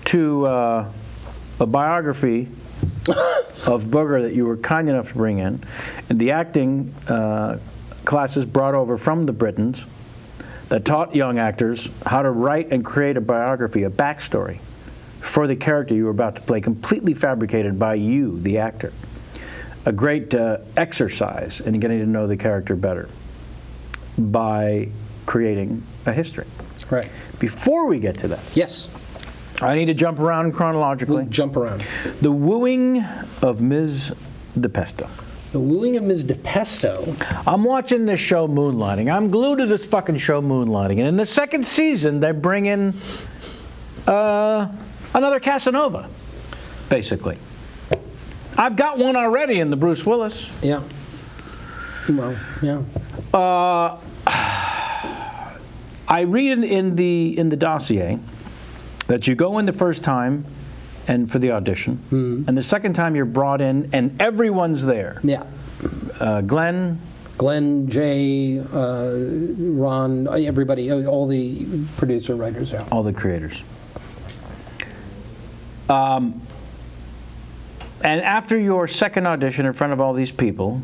to a biography of Booger that you were kind enough to bring in, and the acting classes brought over from the Britons that taught young actors how to write and create a biography, a backstory for the character you were about to play, completely fabricated by you, the actor. A great exercise in getting to know the character better by creating a history. Right. Before we get to that, Yes. I need to jump around chronologically. We'll jump around. The wooing of Ms. De Pesto. The wooing of Ms. De Pesto. I'm watching this show, Moonlighting. I'm glued to this fucking show, Moonlighting. And in the second season, they bring in another Casanova, basically. I've got one already in the Bruce Willis. Yeah. Well, yeah. I read in the dossier that you go in the first time and for the audition, and the second time you're brought in and everyone's there. Yeah. Glenn, Jay, Ron, everybody, all the producer writers. Yeah. all the creators. And after your second audition in front of all these people,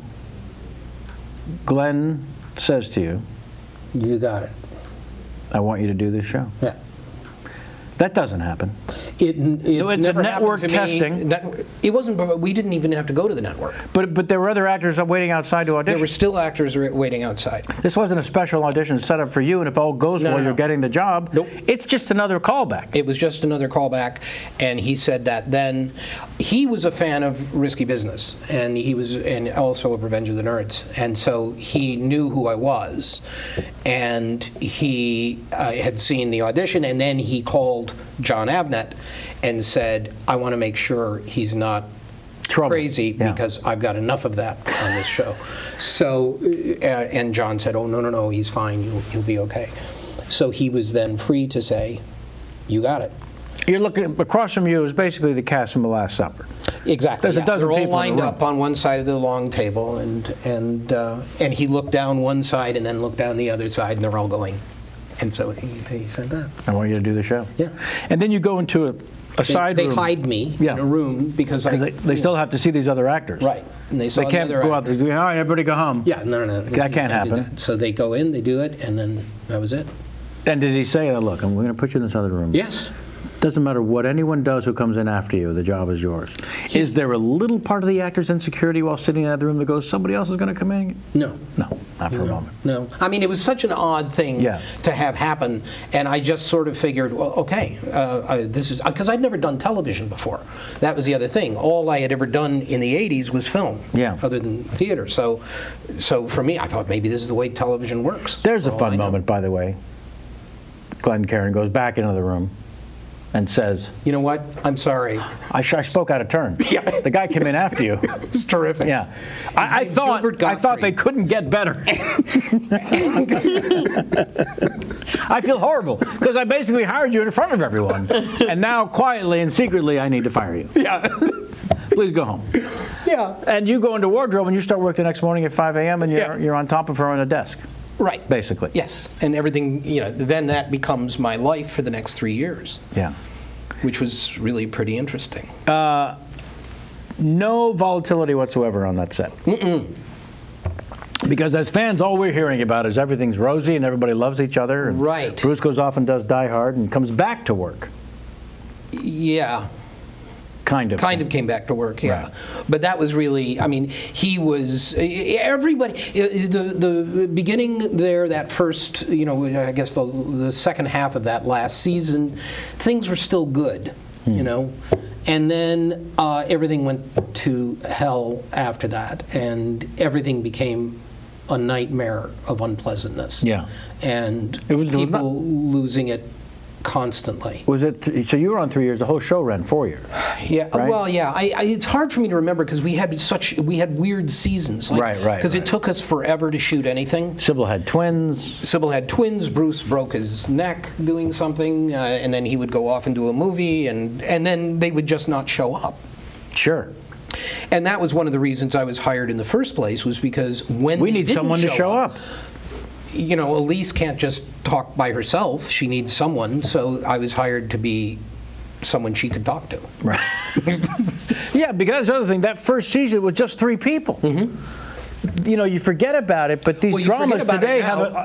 Glenn says to you, You got it. I want you to do this show. Yeah. That doesn't happen. It's a never network happened to me. testing. It wasn't, we didn't even have to go to the network. But there were other actors waiting outside to audition. There were still actors waiting outside. This wasn't a special audition set up for you, and if all goes well, you're getting the job. Nope. It's just another callback. It was just another callback, and he said that then he was a fan of Risky Business, and he was, and also of Revenge of the Nerds, and so he knew who I was, and he had seen the audition, and then he called John Ahmet and said, I want to make sure he's not crazy because I've got enough of that on this show. So, and John said, oh, no, he's fine, he'll be okay. So he was then free to say, you got it. You're looking across from you is basically the cast from The Last Supper. Exactly. There's a dozen They're all people in the lined room. up on one side of the long table, and he looked down one side and then looked down the other side, and they're all going. And so he said that. I want you to do the show. Yeah. And then you go into a side room. They hide me in a room because they still have to see these other actors. Right. And they saw They can't the other go out there and say, all right, everybody go home. Yeah, no. That can't happen. Do that. So they go in, they do it, and then that was it. And did he say, look, we're going to put you in this other room? Yes. Doesn't matter what anyone does who comes in after you, the job is yours. Is there a little part of the actor's insecurity while sitting in the other room that goes, somebody else is going to come in? No. No, not for a moment. No. I mean, it was such an odd thing to have happen, and I just sort of figured, well, okay, this is, because I'd never done television before. That was the other thing. All I had ever done in the 80s was film, other than theater. So for me, I thought maybe this is the way television works. There's a fun moment, by the way. Glenn Cairn goes back into the room and says, you know what? I'm sorry. I spoke out of turn. The guy came in after you. It's terrific. Yeah. I thought they couldn't get better. I feel horrible because I basically hired you in front of everyone. And now quietly and secretly I need to fire you. Yeah. Please go home. Yeah. And you go into wardrobe and you start work the next morning at 5 a.m. and you're on top of her on a desk. Right. Basically. Yes. And everything, then that becomes my life for the next 3 years. Yeah. Which was really pretty interesting. No volatility whatsoever on that set. Because as fans, all we're hearing about is everything's rosy and everybody loves each other. And right. Bruce goes off and does Die Hard and comes back to work. Yeah. Kind of came back to work, yeah. Right. But that was really, I mean, he was, everybody, the beginning there, that first, I guess the second half of that last season, things were still good, and then everything went to hell after that, and everything became a nightmare of unpleasantness. Yeah. And people losing it constantly. Was it? So you were on 3 years. The whole show ran 4 years. Yeah. Right? Well, yeah. It's hard for me to remember because we had weird seasons. Right. Because it took us forever to shoot anything. Sybil had twins. Bruce broke his neck doing something, and then he would go off and do a movie, and then they would just not show up. Sure. And that was one of the reasons I was hired in the first place, was because when we need someone to show up. Elise can't just talk by herself. She needs someone, so I was hired to be someone she could talk to. Right. Yeah, because that's the other thing. That first season was just 3 people. Mm-hmm. You forget about it, but these dramas today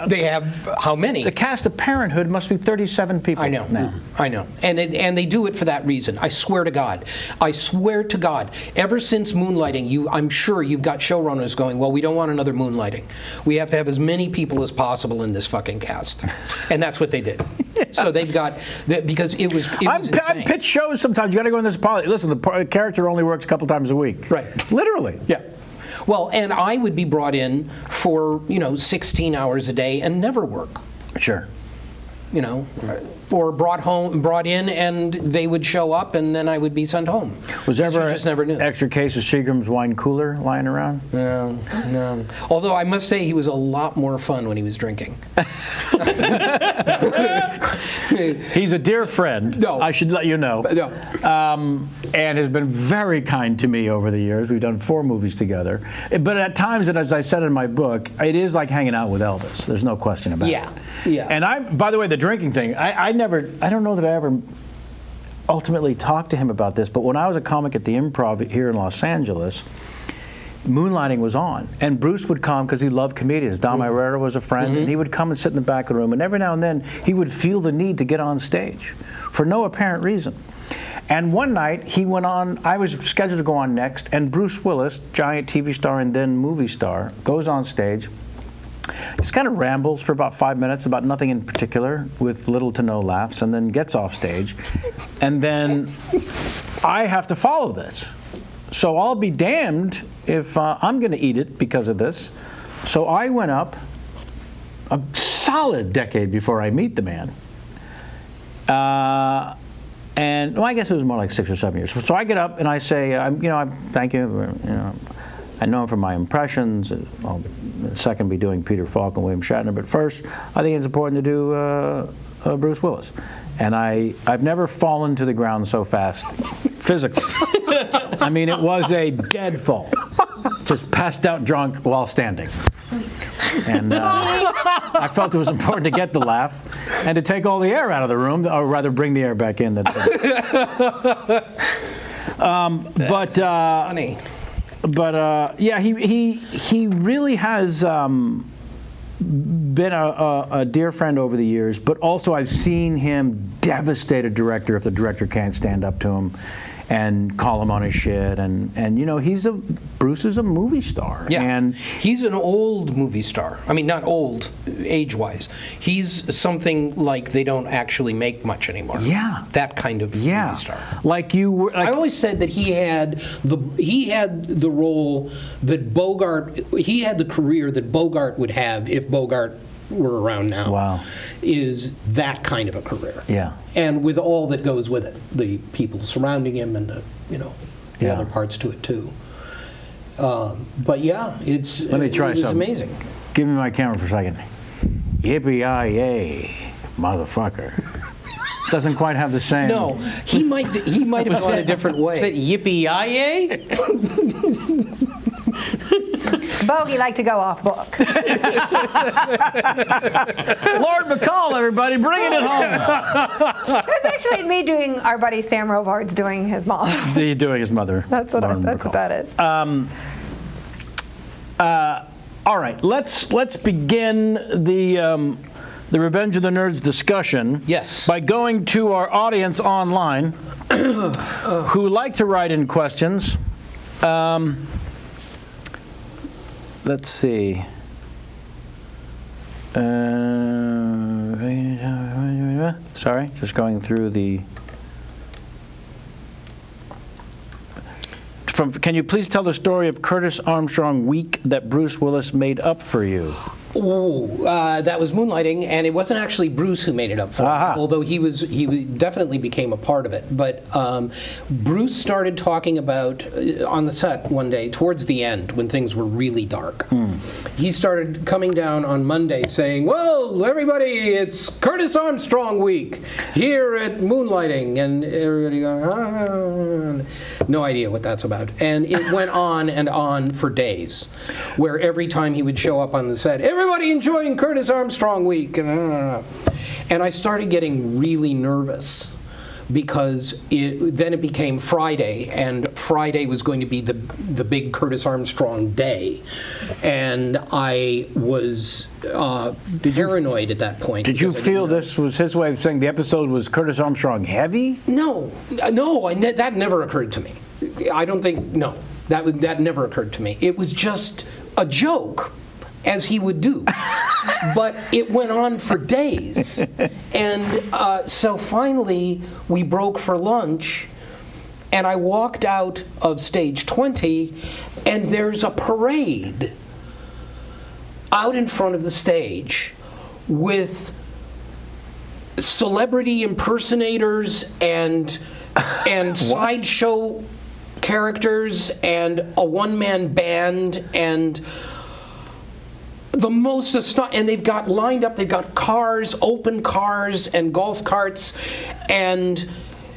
they have how many? The cast of Parenthood must be 37 people. I know. Now. I know. And they do it for that reason. I swear to God. Ever since Moonlighting, I'm sure you've got showrunners going, well, we don't want another Moonlighting. We have to have as many people as possible in this fucking cast. And that's what they did. Yeah. So they've got, because it was I pitch shows sometimes. You got to go in this policy. Listen, the character only works a couple times a week. Right. Literally. Yeah. Well, and I would be brought in for, 16 hours a day and never work. Sure. Or brought in, and they would show up, and then I would be sent home. Was there ever just never knew. Extra case of Seagram's wine cooler lying around? No. Although I must say he was a lot more fun when he was drinking. He's a dear friend. No. I should let you know. No. And has been very kind to me over the years. We've done 4 movies together. But at times, and as I said in my book, it is like hanging out with Elvis. There's no question about it. Yeah. And by the way, the drinking thing, I don't know that I ever ultimately talked to him about this, but when I was a comic at the Improv here in Los Angeles, Moonlighting was on, and Bruce would come because he loved comedians. Dom Irrera was a friend, and he would come and sit in the back of the room, and every now and then he would feel the need to get on stage for no apparent reason. And one night he went on, I was scheduled to go on next, and Bruce Willis, giant TV star and then movie star, goes on stage. Just kind of rambles for about 5 minutes about nothing in particular with little to no laughs, and then gets off stage. And then I have to follow this. So I'll be damned if I'm going to eat it because of this. So I went up a solid decade before I meet the man. And I guess it was more like 6 or 7 years. So I get up and I say, thank you. I know him from my impressions. I'll second be doing Peter Falk and William Shatner, but first, I think it's important to do Bruce Willis. And I've never fallen to the ground so fast, physically. I mean, it was a dead fall. Just passed out drunk while standing. And I felt it was important to get the laugh and to take all the air out of the room, or rather bring the air back in. Funny. But yeah, he really has been a dear friend over the years, but also I've seen him devastate a director if the director can't stand up to him and call him on his shit. And you know, Bruce is a movie star. Yeah, And he's an old movie star. I mean, not old age-wise. He's something like they don't actually make much anymore. Yeah. That kind of movie star. Like you were. Like, I always said that he had the role that Bogart. He had the career that Bogart would have if Bogart were around now. Wow. Is that kind of a career. Yeah. And with all that goes with it, the people surrounding him and the Yeah. other parts to it too. But yeah, Let me try it was something. amazing. Give me my camera for a second. Yippee-yi-yay, motherfucker. Doesn't quite have the same. No, he might have gone a different way. Is it yippee-yi-yay? Bogey like to go off book. Lord McCall, everybody, bringing it home. It's actually me doing our buddy Sam Robards doing his mom. Doing his mother. That's what McCall. that is. All right, let's begin the Revenge of the Nerds discussion. Yes. By going to our audience online, who like to write in questions. Let's see. Sorry, just going through the. Can you please tell the story of Curtis Armstrong week that Bruce Willis made up for you? That was Moonlighting, and it wasn't actually Bruce who made it up for me, although he definitely became a part of it. But Bruce started talking about, on the set one day, towards the end, when things were really dark, he started coming down on Monday saying, well, everybody, it's Curtis Armstrong week here at Moonlighting, and everybody going, no idea what that's about. And it went on and on for days, where every time he would show up on the set, everybody enjoying Curtis Armstrong week. And I started getting really nervous because then it became Friday, and Friday was going to be the big Curtis Armstrong day. And I was paranoid at that point. Did you feel this was his way of saying the episode was Curtis Armstrong heavy? No, that never occurred to me. I don't think, no, that never occurred to me. It was just a joke, as he would do. But it went on for days. And so finally, we broke for lunch, and I walked out of stage 20, and there's a parade out in front of the stage with celebrity impersonators and sideshow characters and a one-man band and the most and they've got lined up, they've got cars, open cars and golf carts, and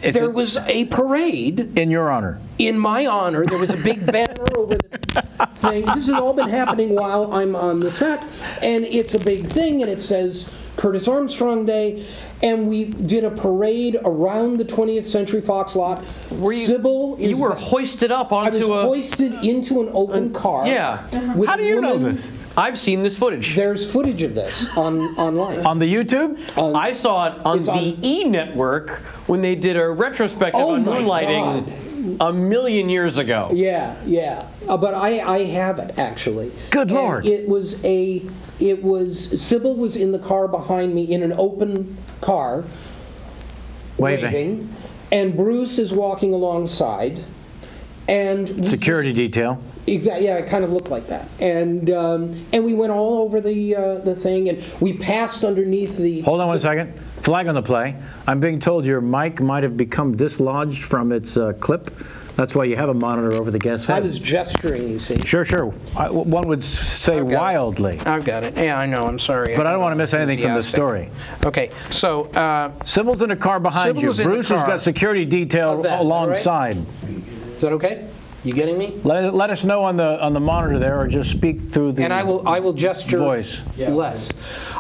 there was a parade. In your honor? In my honor. There was a big banner over the thing. This has all been happening while I'm on the set, and it's a big thing, and it says Curtis Armstrong Day, and we did a parade around the 20th Century Fox lot. You were hoisted up onto I was hoisted into an open car. Yeah. How do you know this? I've seen this footage. There's footage of this online. On the YouTube? I saw it on the E! Network when they did a retrospective on Moonlighting a million years ago. Yeah. But I have it, actually. Good Lord. Sybil was in the car behind me in an open car, waving, and Bruce is walking alongside, and security detail. Exactly. Yeah, it kind of looked like that, and we went all over the thing, and we passed underneath the. Hold on one second. Flag on the play. I'm being told your mic might have become dislodged from its clip. That's why you have a monitor over the guest's head. I was gesturing, you see. Sure. One would say wildly. I've got it. Yeah, I know. I'm sorry. But I don't want to miss anything from the story. Okay, so. Sybil's in a car behind you. Bruce has got security detail alongside. Is that okay? You getting me? Let us know on the monitor there, or just speak through the. And I will gesture voice. less.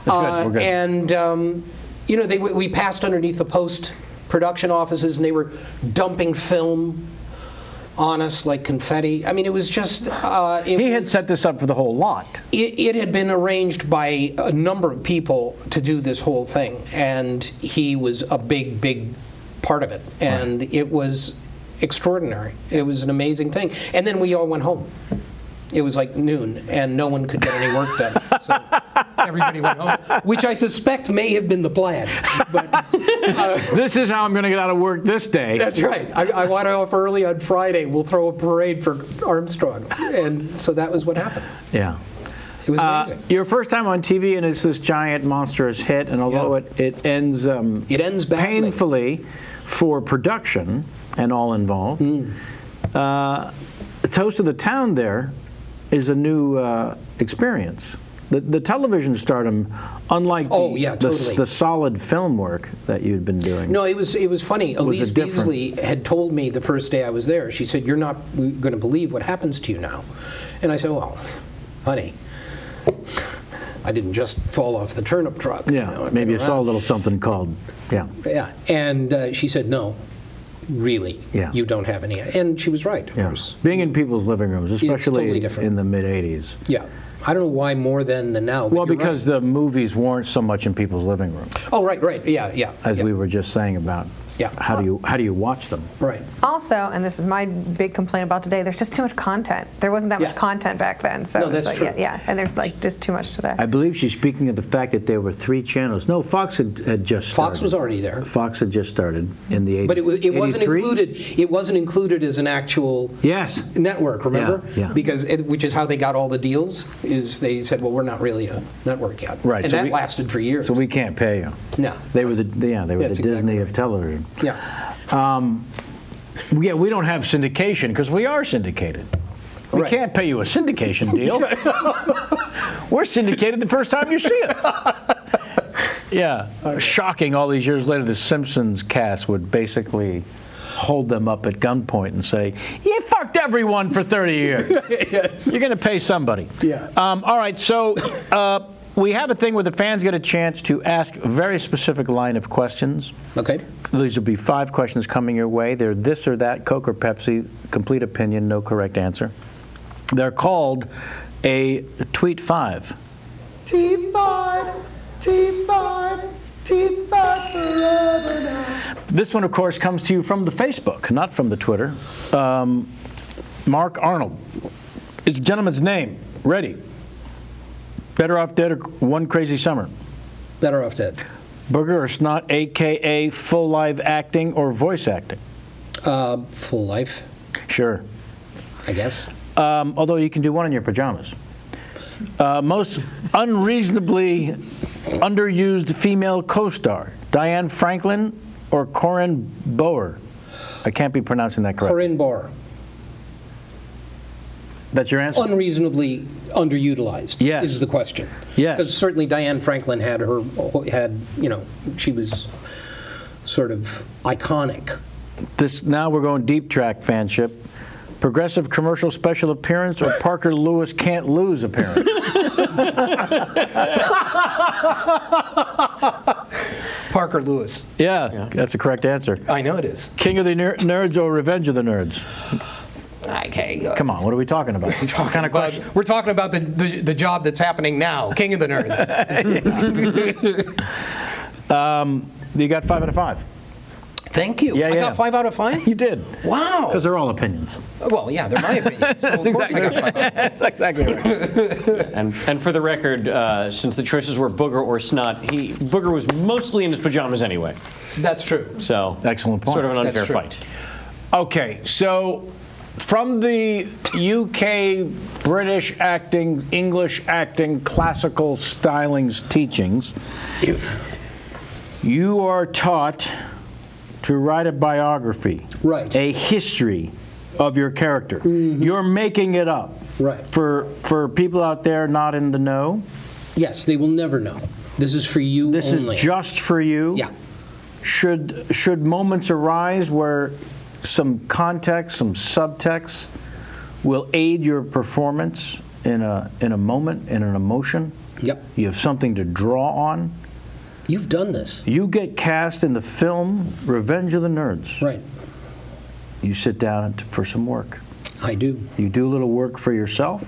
That's good. We're good. And we passed underneath the post-production offices, and they were dumping film honest like confetti. I mean, it was just... He had set this up for the whole lot. It had been arranged by a number of people to do this whole thing, and he was a big, big part of it. And it was extraordinary. It was an amazing thing. And then we all went home. It was like noon, and no one could get any work done. So everybody went home, which I suspect may have been the plan. But This is how I'm going to get out of work this day. that's right. I want off early on Friday. We'll throw a parade for Armstrong. And so that was what happened. Yeah. It was amazing. Your first time on TV, and it's this giant, monstrous hit, and although it ends It ends badly. painfully for production and all involved, the Toast of the Town there is a new experience. The television stardom, unlike totally. the solid film work that you'd been doing. No, it was funny. Elise different? Beasley had told me the first day I was there. She said, "You're not going to believe what happens to you now." And I said, "Well, honey, I didn't just fall off the turnip truck." Yeah, I've maybe you been saw a around. little something called, yeah. Yeah, and she said, "No, really, Yeah. you don't have any." And she was right, of Yeah. course. Being in people's living rooms, especially totally different. in the mid-'80s. Yeah, I don't know why more than now. but Well, you're because right. the movies weren't so much in people's living rooms, Oh, right, yeah. as we were just saying about Yeah. how do you watch them? Right. Also, and this is my big complaint about today, there's just too much content. There wasn't that Yeah. much content back then. So No, it's that's like, true. Yeah, and there's like just too much today. I believe she's speaking of the fact that there were 3 channels. No, Fox had just started. Fox was already there. Fox had just started in the 80s. But it wasn't 83? included. It wasn't included as an actual Yes. network. Remember? Yeah. Because which is how they got all the deals. Is they said, "Well, we're not really a network yet." Right, And so that we- lasted for years. So we can't pay you. No. They were the That's Disney exactly of television. Yeah. Yeah, we don't have syndication because we are syndicated. We Right. can't pay you a syndication deal. We're syndicated the first time you see it. Yeah. Shocking, all these years later, the Simpsons cast would basically hold them up at gunpoint and say, "You fucked everyone for 30 years. Yes. You're going to pay somebody." Yeah. All right, so we have a thing where the fans get a chance to ask a very specific line of questions. Okay. These will be 5 questions coming your way. They're this or that, Coke or Pepsi, complete opinion, no correct answer. They're called a Tweet 5. T5, T5, T5 forever now. This one, of course, comes to you from the Facebook, not from the Twitter. Mark Arnold is the gentleman's name. Ready? Better Off Dead or One Crazy Summer? Better Off Dead. Booger or Snot, a.k.a. full live acting or voice acting? Full life, Sure. I guess. Although you can do one in your pajamas. Most unreasonably underused female co-star, Diane Franklin or Corinne Boer? I can't be pronouncing that correctly. Corinne Bohr. That's your answer? Unreasonably underutilized. Yes. Is the question. Yes. Because certainly Diane Franklin she was sort of iconic. Now we're going deep track fanship. Progressive commercial special appearance or Parker Lewis can't lose appearance? Parker Lewis. Yeah, that's a correct answer. I know it is. King of the Nerds or Revenge of the Nerds? Okay. Come on, what are we talking about? What kind of question? We're talking about the job that's happening now. King of the Nerds. You got 5 out of 5. Thank you. Yeah, I yeah. got 5 out of 5? You did. Wow. Because they're all opinions. Well, yeah, they're my opinions. So of course I got 5 out of 5. That's exactly right. And for the record, since the choices were Booger or Snot, Booger was mostly in his pajamas anyway. That's true. So Excellent point. sort of an unfair That's true. fight. Okay, so from the UK British acting, English acting, classical stylings teachings, you are taught to write a biography, Right. a history of your character. You're making it up. Right. For people out there not in the know, Yes, they will never know. This is for you this only. is just for you. Yeah. Should moments arise where some context, some subtext will aid your performance in a moment, in an emotion, Yep. you have something to draw on, You've done this. you get cast in the film Revenge of the Nerds. Right. you sit down for some work. I do. You do a little work for yourself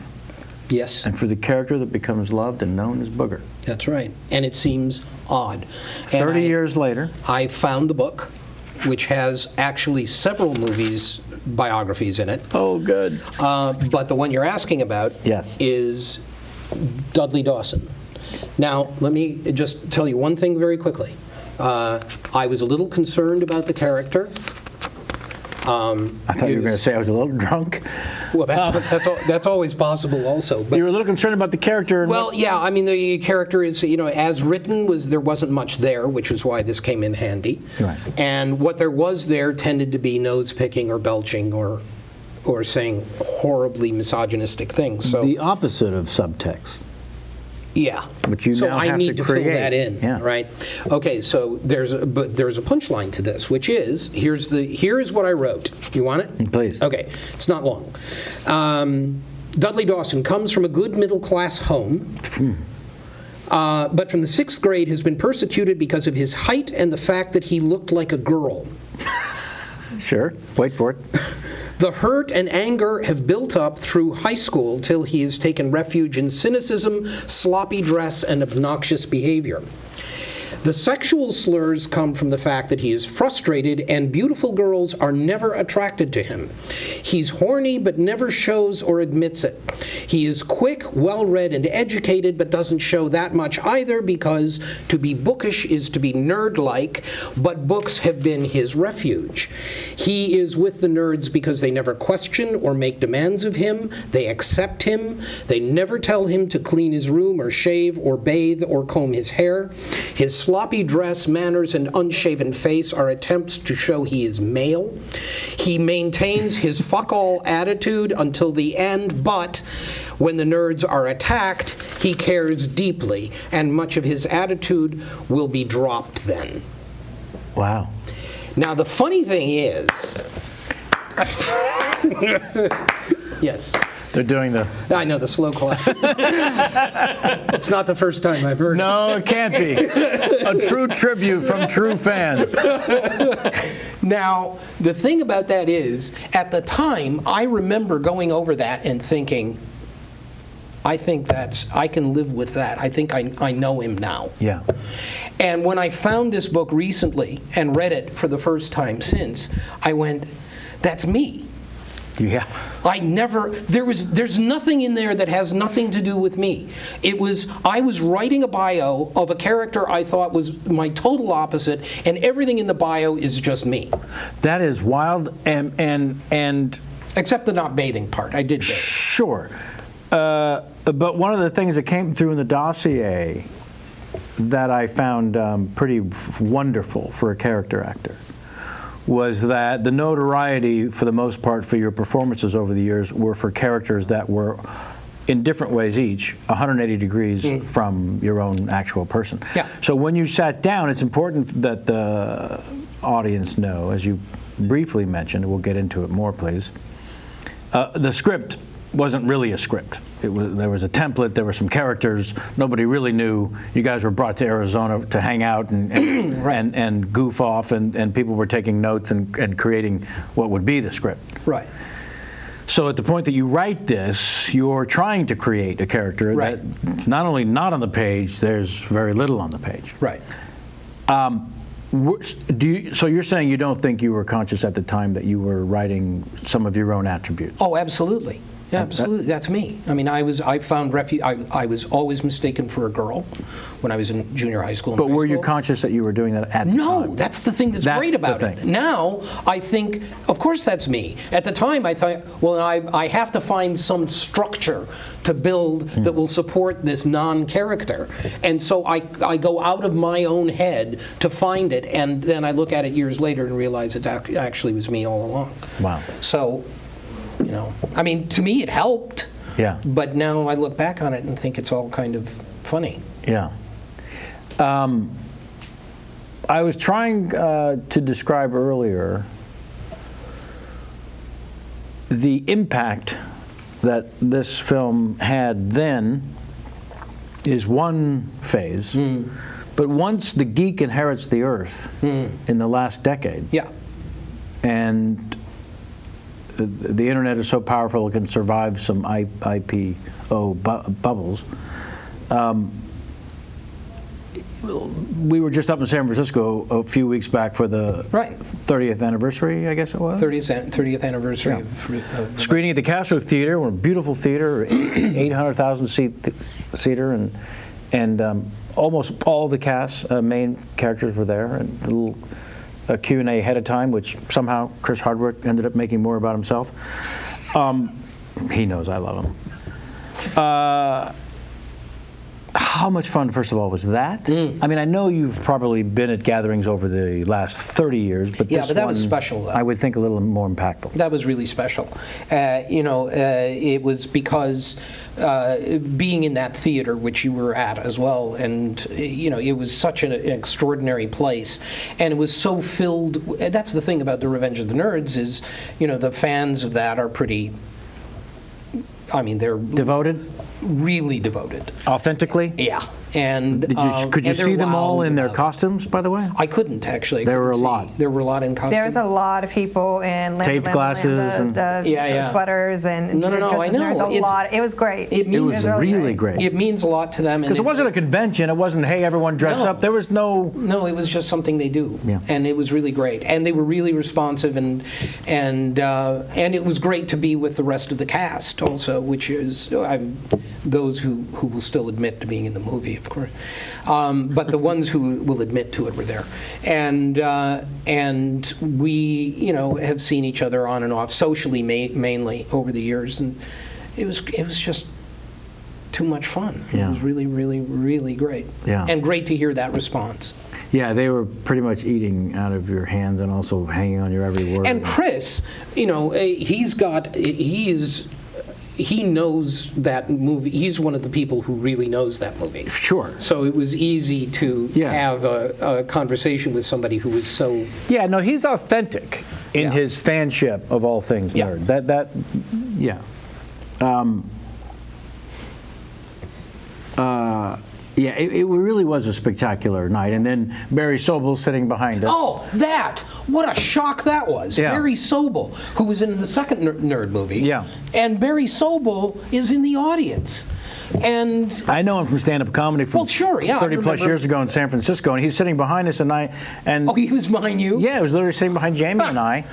Yes, and for the character that becomes loved and known as Booger. that's right. And it seems odd. 30 years later. I found the book, which has actually several movies, biographies in it. Oh, good. But the one you're asking about Yes. is Dudley Dawson. Now, let me just tell you one thing very quickly. I was a little concerned about the character. I thought you were going to say I was a little drunk. Well, that's always possible also. But You were a little concerned about the character. And well, yeah, I mean, the character is, as written, there wasn't much there, which is why this came in handy. Right. And what there was there tended to be nose picking or belching or saying horribly misogynistic things. So The opposite of subtext. yeah. But you so now I have need to to fill create. that in, Yeah. right? Okay, so there's a punchline to this, which is here's what I wrote. You want it? Please. Okay, it's not long. Dudley Dawson comes from a good middle-class home, but from the 6th grade has been persecuted because of his height and the fact that he looked like a girl. Sure. Wait for it. The hurt and anger have built up through high school till he has taken refuge in cynicism, sloppy dress, and obnoxious behavior. The sexual slurs come from the fact that he is frustrated and beautiful girls are never attracted to him. He's horny but never shows or admits it. He is quick, well-read, and educated but doesn't show that much either because to be bookish is to be nerd-like, but books have been his refuge. He is with the nerds because they never question or make demands of him. They accept him. They never tell him to clean his room or shave or bathe or comb his hair. His sloppy dress, manners, and unshaven face are attempts to show he is male. He maintains his fuck-all attitude until the end, but when the nerds are attacked, he cares deeply, and much of his attitude will be dropped then. Wow. Now, the funny thing is... Yes. They're doing the... I know, the slow clap. It's not the first time I've heard it. No, it can't be. A true tribute from true fans. Now, the thing about that is, at the time, I remember going over that and thinking, I can live with that. I think I know him now. Yeah. And when I found this book recently and read it for the first time since, I went, that's me. Yeah. There's nothing in there that has nothing to do with me. I was writing a bio of a character I thought was my total opposite, and everything in the bio is just me. That is wild and Except the not bathing part. I did bathe. sure. But one of the things that came through in the dossier that I found pretty wonderful for a character actor was that the notoriety, for the most part, for your performances over the years were for characters that were, in different ways each, 180 degrees from your own actual person. Yeah. So when you sat down, it's important that the audience know, as you briefly mentioned, we'll get into it more, please, the script wasn't really a script. There was a template, there were some characters, nobody really knew. You guys were brought to Arizona to hang out and Right. and goof off, and people were taking notes and creating what would be the script. Right. So at the point that you write this, you're trying to create a character Right. that not only not on the page, there's very little on the page. Right. So you're saying you don't think you were conscious at the time that you were writing some of your own attributes? Oh, absolutely. Yeah, absolutely. That's me. I mean, I found refuge. I was always mistaken for a girl when I was in junior high school. And But high were you school. conscious that you were doing that at the time? No, that's the thing that's great the about it. thing. Now, I think, of course that's me. At the time, I thought, well, I have to find some structure to build that will support this non-character. And so I go out of my own head to find it, and then I look at it years later and realize it actually was me all along. Wow. So, I mean, to me it helped. Yeah. But now I look back on it and think it's all kind of funny. Yeah. I was trying to describe earlier the impact that this film had then is one phase, but once the geek inherits the earth in the last decade, Yeah. and the internet is so powerful it can survive some IPO bubbles. We were just up in San Francisco a few weeks back for the 30th anniversary, I guess it was? 30th anniversary. Yeah. Screening at the Castro Theater, a beautiful theater, 800,000 seater, and almost all the cast, main characters were there, and a little Q&A ahead of time, which somehow Chris Hardwick ended up making more about himself. He knows I love him. How much fun, first of all, was that? I mean, I know you've probably been at gatherings over the last 30 years, but yeah, but that was special, though. I would think a little more impactful. That was really special. It was because being in that theater, which you were at as well, and it was such an extraordinary place, and it was so filled. That's the thing about the Revenge of the Nerds is, the fans of that are pretty. I mean, they're devoted. Really devoted. Authentically? Yeah. And could you see them all in their costumes, by the way? I couldn't, actually. There were a lot. There were a lot in costumes. There was a lot of people in taped glasses and sweaters and no, I know. A lot. It was great. It was really great. It means a lot to them. Because it wasn't a convention. It wasn't, hey, everyone dress up. There was no... No, it was just something they do. Yeah. And it was really great. And they were really responsive, and it was great to be with the rest of the cast also, which is those who will still admit to being in the movie, of course. But the ones who will admit to it were there. And we, have seen each other on and off, socially mainly, over the years. And it was just too much fun. Yeah. It was really, really, really great. Yeah. And great to hear that response. Yeah, they were pretty much eating out of your hands and also hanging on your every word. And Chris, he knows that movie. He's one of the people who really knows that movie. Sure. So it was easy to have a conversation with somebody who was so... Yeah, no, he's authentic in his fanship of all things nerd. It really was a spectacular night. And then Barry Sobel sitting behind us. Oh, that! What a shock that was. Yeah. Barry Sobel, who was in the second Nerd movie. Yeah. And Barry Sobel is in the audience. And I know him from stand-up comedy from 30 plus years ago in San Francisco, and he's sitting behind us, and he was behind you? Yeah, he was literally sitting behind Jamie and I,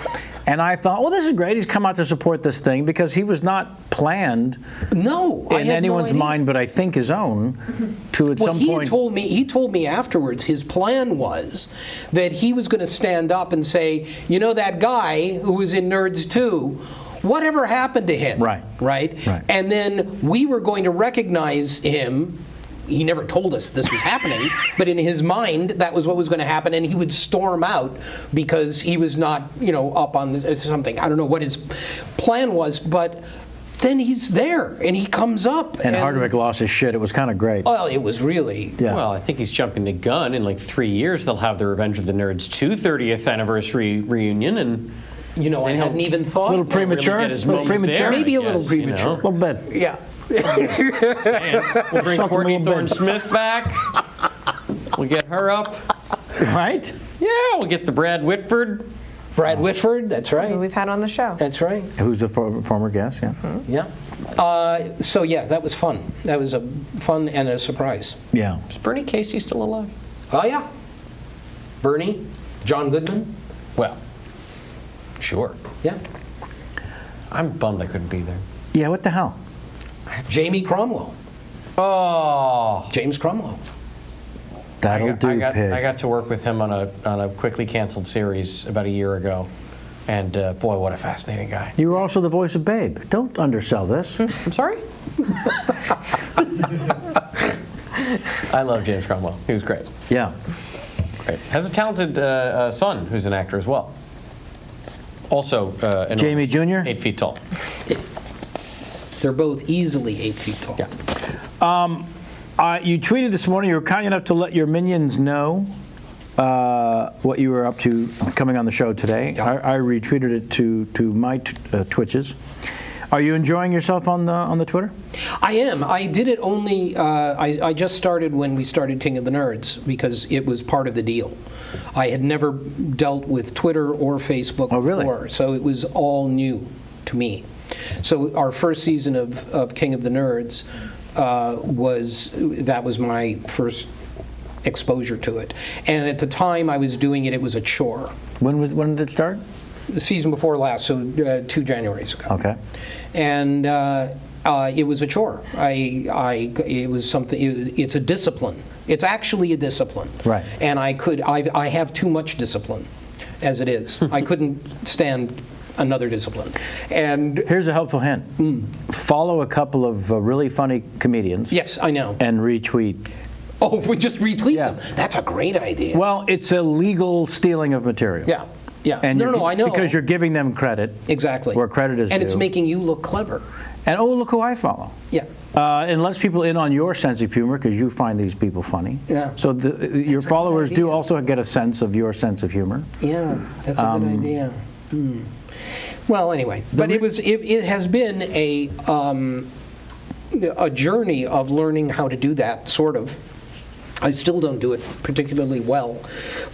and I thought, well, this is great. He's come out to support this thing because he was not planned in anyone's mind, but I think his own, to at some point. He told me afterwards his plan was that he was going to stand up and say, that guy who was in Nerds 2, whatever happened to him? Right? And then we were going to recognize him. He never told us this was happening, but in his mind, that was what was going to happen, and he would storm out because he was not, up on something. I don't know what his plan was, but then he's there, and he comes up. And Hardwick lost his shit. It was kind of great. Well, it was really... Yeah. Well, I think he's jumping the gun. In like 3 years, they'll have the Revenge of the Nerds 2 30th anniversry reunion, and... I hadn't even thought. A little premature. Maybe a little premature. A little bit. Yeah. We'll bring Courtney Thorne-Smith back. We'll get her up. Right? Yeah, we'll get the Brad Whitford. Brad Whitford, that's right. Who we've had on the show. That's right. Who's a former guest, yeah. Mm-hmm. Yeah. That was fun. That was a fun and a surprise. Yeah. Is Bernie Casey still alive? Oh, yeah. Bernie, John Goodman. Well, sure. Yeah. I'm bummed I couldn't be there. Yeah, what the hell? Jamie Cromwell. Oh. James Cromwell. That'll do, pig. I got to work with him on a quickly canceled series about a year ago. And boy, what a fascinating guy. You were also the voice of Babe. Don't undersell this. I'm sorry? I love James Cromwell. He was great. Yeah. Great. Has a talented son who's an actor as well. Also, Jamie Jr.? 8 feet tall. They're both easily 8 feet tall. Yeah. You tweeted this morning, you were kind enough to let your minions know what you were up to coming on the show today. Yeah. I retweeted it to my Twitches. Are you enjoying yourself on the Twitter? I am. I did it only, I just started when we started King of the Nerds because it was part of the deal. I had never dealt with Twitter or Facebook before, so it was all new to me. So our first season of King of the Nerds was my first exposure to it. And at the time I was doing it, it was a chore. When did it start? The season before last, so 2 Januaries ago. Okay. And it was a chore. It was something. It's a discipline. It's actually a discipline. Right. And I have too much discipline, as it is. I couldn't stand another discipline. And here's a helpful hint. Follow a couple of really funny comedians. Yes, I know. And retweet. Oh, we just retweet them. That's a great idea. Well, it's illegal stealing of material. Yeah. Yeah. And no, I know. Because you're giving them credit. Exactly. Where credit is due. And it's making you look clever. And look who I follow. Yeah. And lets people in on your sense of humor because you find these people funny. Yeah. So your followers do also get a sense of your sense of humor. Yeah, that's a good idea. Well, anyway, but it has been a journey of learning how to do that, sort of. I still don't do it particularly well,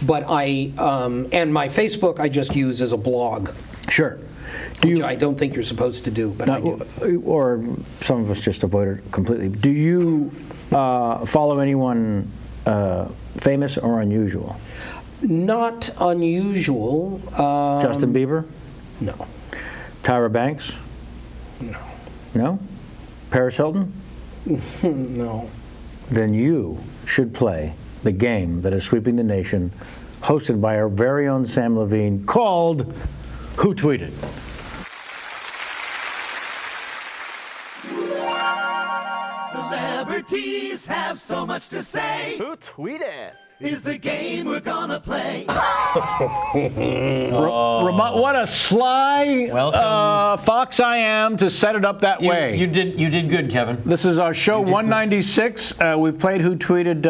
but and my Facebook I just use as a blog. Sure. Which I don't think you're supposed to do, but I do. Or some of us just avoid it completely. Do you follow anyone famous or unusual? Not unusual. Justin Bieber? No. Tyra Banks? No. No? Paris Hilton? No. Then you should play the game that is sweeping the nation, hosted by our very own Sam LaVine, called Who Tweeted? Celebrities have so much to say. Who tweeted? Is the game we're gonna play. What a sly fox I am to set it up that way. You did good, Kevin. This is our show 196. We've played Who Tweeted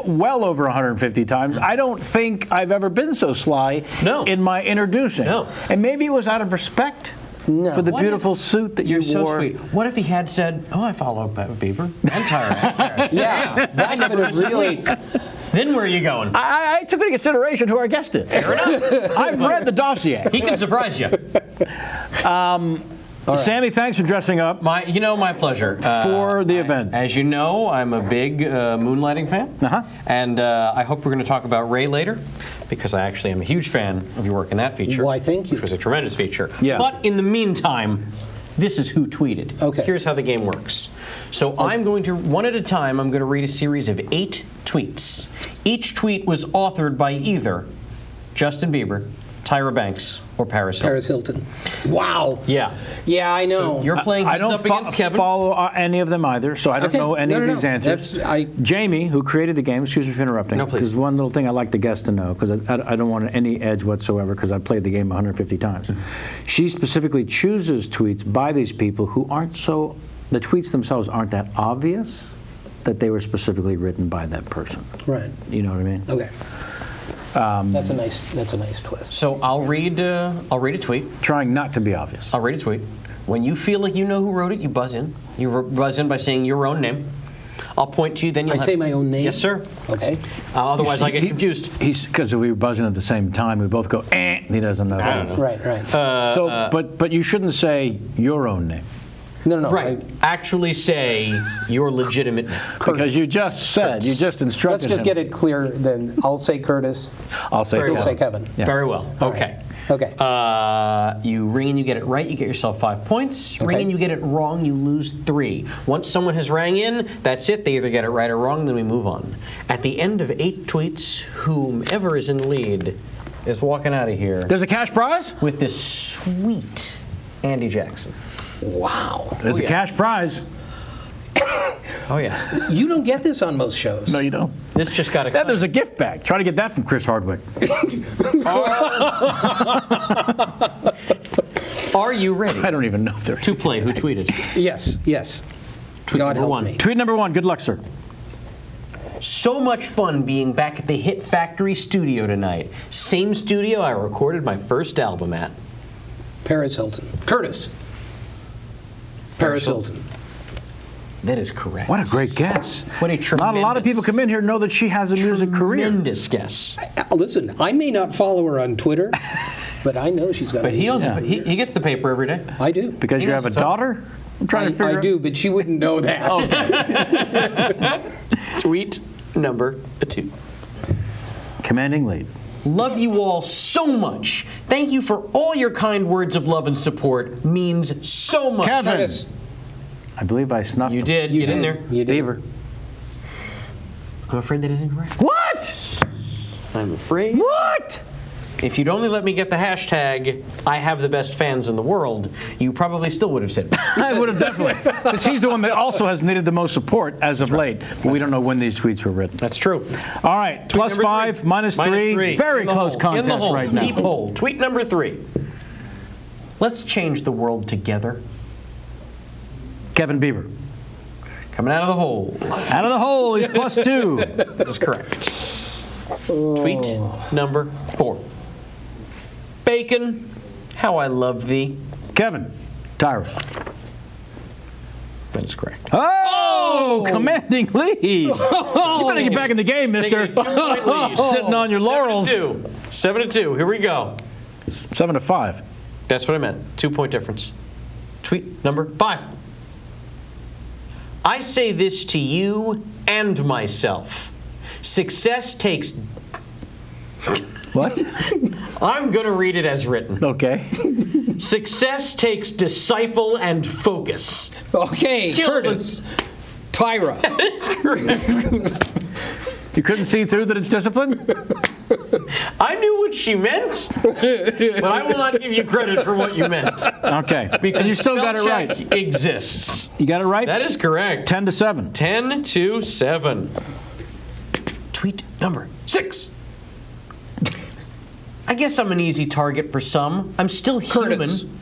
well over 150 times. I don't think I've ever been so sly in my introducing. No. And maybe it was out of respect for the beautiful suit that you wore. You're so sweet. What if he had said, "Oh, I follow Bieber and Tyra"? Yeah, that could have really. Then where are you going? I took into consideration who our guest is. Fair enough. I've read the dossier. He can surprise you. Right. Sammy, thanks for dressing up. My pleasure. For the event. As you know, I'm a big Moonlighting fan. And I hope we're going to talk about Ray later, because I actually am a huge fan of your work in that feature. Why, thank you. Which was a tremendous feature. Yeah. But in the meantime, this is Who Tweeted. Okay. Here's how the game works. So I'm going to, one at a time, I'm going to read a series of 8 tweets. Each tweet was authored by either Justin Bieber, Tyra Banks, or Paris Hilton. Paris Hilton. Wow. Yeah. Yeah, I know. So you're playing heads up against Kevin. I don't follow any of them either, so I don't know any of these answers. Jamie, who created the game, excuse me for interrupting. No, please. Because one little thing I'd like the guests to know, because I don't want any edge whatsoever, because I've played the game 150 times. She specifically chooses tweets by these people who aren't so, the tweets themselves aren't that obvious that they were specifically written by that person. Right. You know what I mean? Okay. That's a nice twist. So I'll read a tweet. Trying not to be obvious. I'll read a tweet. When you feel like you know who wrote it, you buzz in. You buzz in by saying your own name. I'll point to you, then you'll say my own name? Yes, sir. Okay. Otherwise, I get confused. Because we were buzzing at the same time, we both go, and he doesn't know. I don't know. Right. But you shouldn't say your own name. No. Right. Actually say your legitimate name. Because you just said, you just instructed Let's just him. get it clear then. I'll say Curtis. I'll say He'll Kevin. say Kevin. Yeah. Very well. Okay. Okay. You ring and you get it right, you get yourself 5 points. Ring and you get it wrong, you lose 3. Once someone has rang in, that's it. They either get it right or wrong, then we move on. At the end of 8 tweets, whomever is in the lead is walking out of here There's a cash prize? with this sweet Andy Jackson. Wow. There's a cash prize. Oh, yeah. You don't get this on most shows. No, you don't. This just got Yeah, exciting. there's a gift bag. Try to get that from Chris Hardwick. Are you ready I don't even know if they're... to play Who Tweeted? Yes. Tweet God number help 1. me. Tweet number 1. Good luck, sir. So much fun being back at the Hit Factory studio tonight. Same studio I recorded my first album at. Paris Hilton. Curtis. Paris Hilton. That is correct. What a great guess. What a tremendous. Not a lot of people come in here and know that she has a music career. Tremendous guess. Listen, I may not follow her on Twitter, but I know she's got. But he owns Yeah. he gets the paper every day. I do. Because He you knows have a it's up. daughter? I'm trying to figure I out. do, but she wouldn't know that. Tweet number 2. Commanding lead. Love you all so much. Thank you for all your kind words of love and support. Means so much. Kevin. Curtis. I believe I snuffed You him. did. Get in there. You did. Beaver. I'm afraid that is incorrect. What? I'm afraid. What? If you'd only let me get the hashtag, I have the best fans in the world, you probably still would have said. I would have definitely. But she's the one that also has needed the most support as of late. But we don't know when these tweets were written. That's true. All right, plus Number 5, three. minus 3. Very In the close hole. contest In the hole. right now. Deep hole. Tweet number 3. Let's change the world together. Kevin Beaver. Coming out of the hole. Out of the hole, he's plus 2. That is correct. Tweet number 4. Bacon, how I love thee. Kevin. Tyra. That is correct. Oh, commanding lead. You better get back in the game, mister. Taking a 2-point lead. Sitting on your laurels. 7-2. Here we go. 7-5. That's what I meant. 2-point difference. Tweet number 5. I say this to you and myself. Success takes... What? I'm going to read it as written. Okay. Success takes disciple and focus. Okay, Kill Curtis. Tyra. You couldn't see through that it's discipline? I knew what she meant, but I will not give you credit for what you meant. Okay. Because And you still got it spell right. check exists. You got it right? That is correct. 10-7. 10-7. Tweet number 6. I guess I'm an easy target for some. I'm still Curtis. human.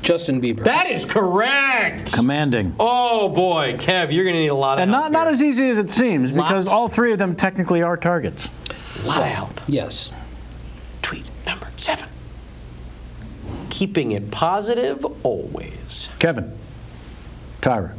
Justin Bieber. That is correct. Commanding. Oh boy, Kev, you're gonna need a lot of And help not here. as easy as it seems, because Lots. all 3 of them technically are targets. A lot of help. Yes. Tweet number 7. Keeping it positive always. Kevin. Tyra.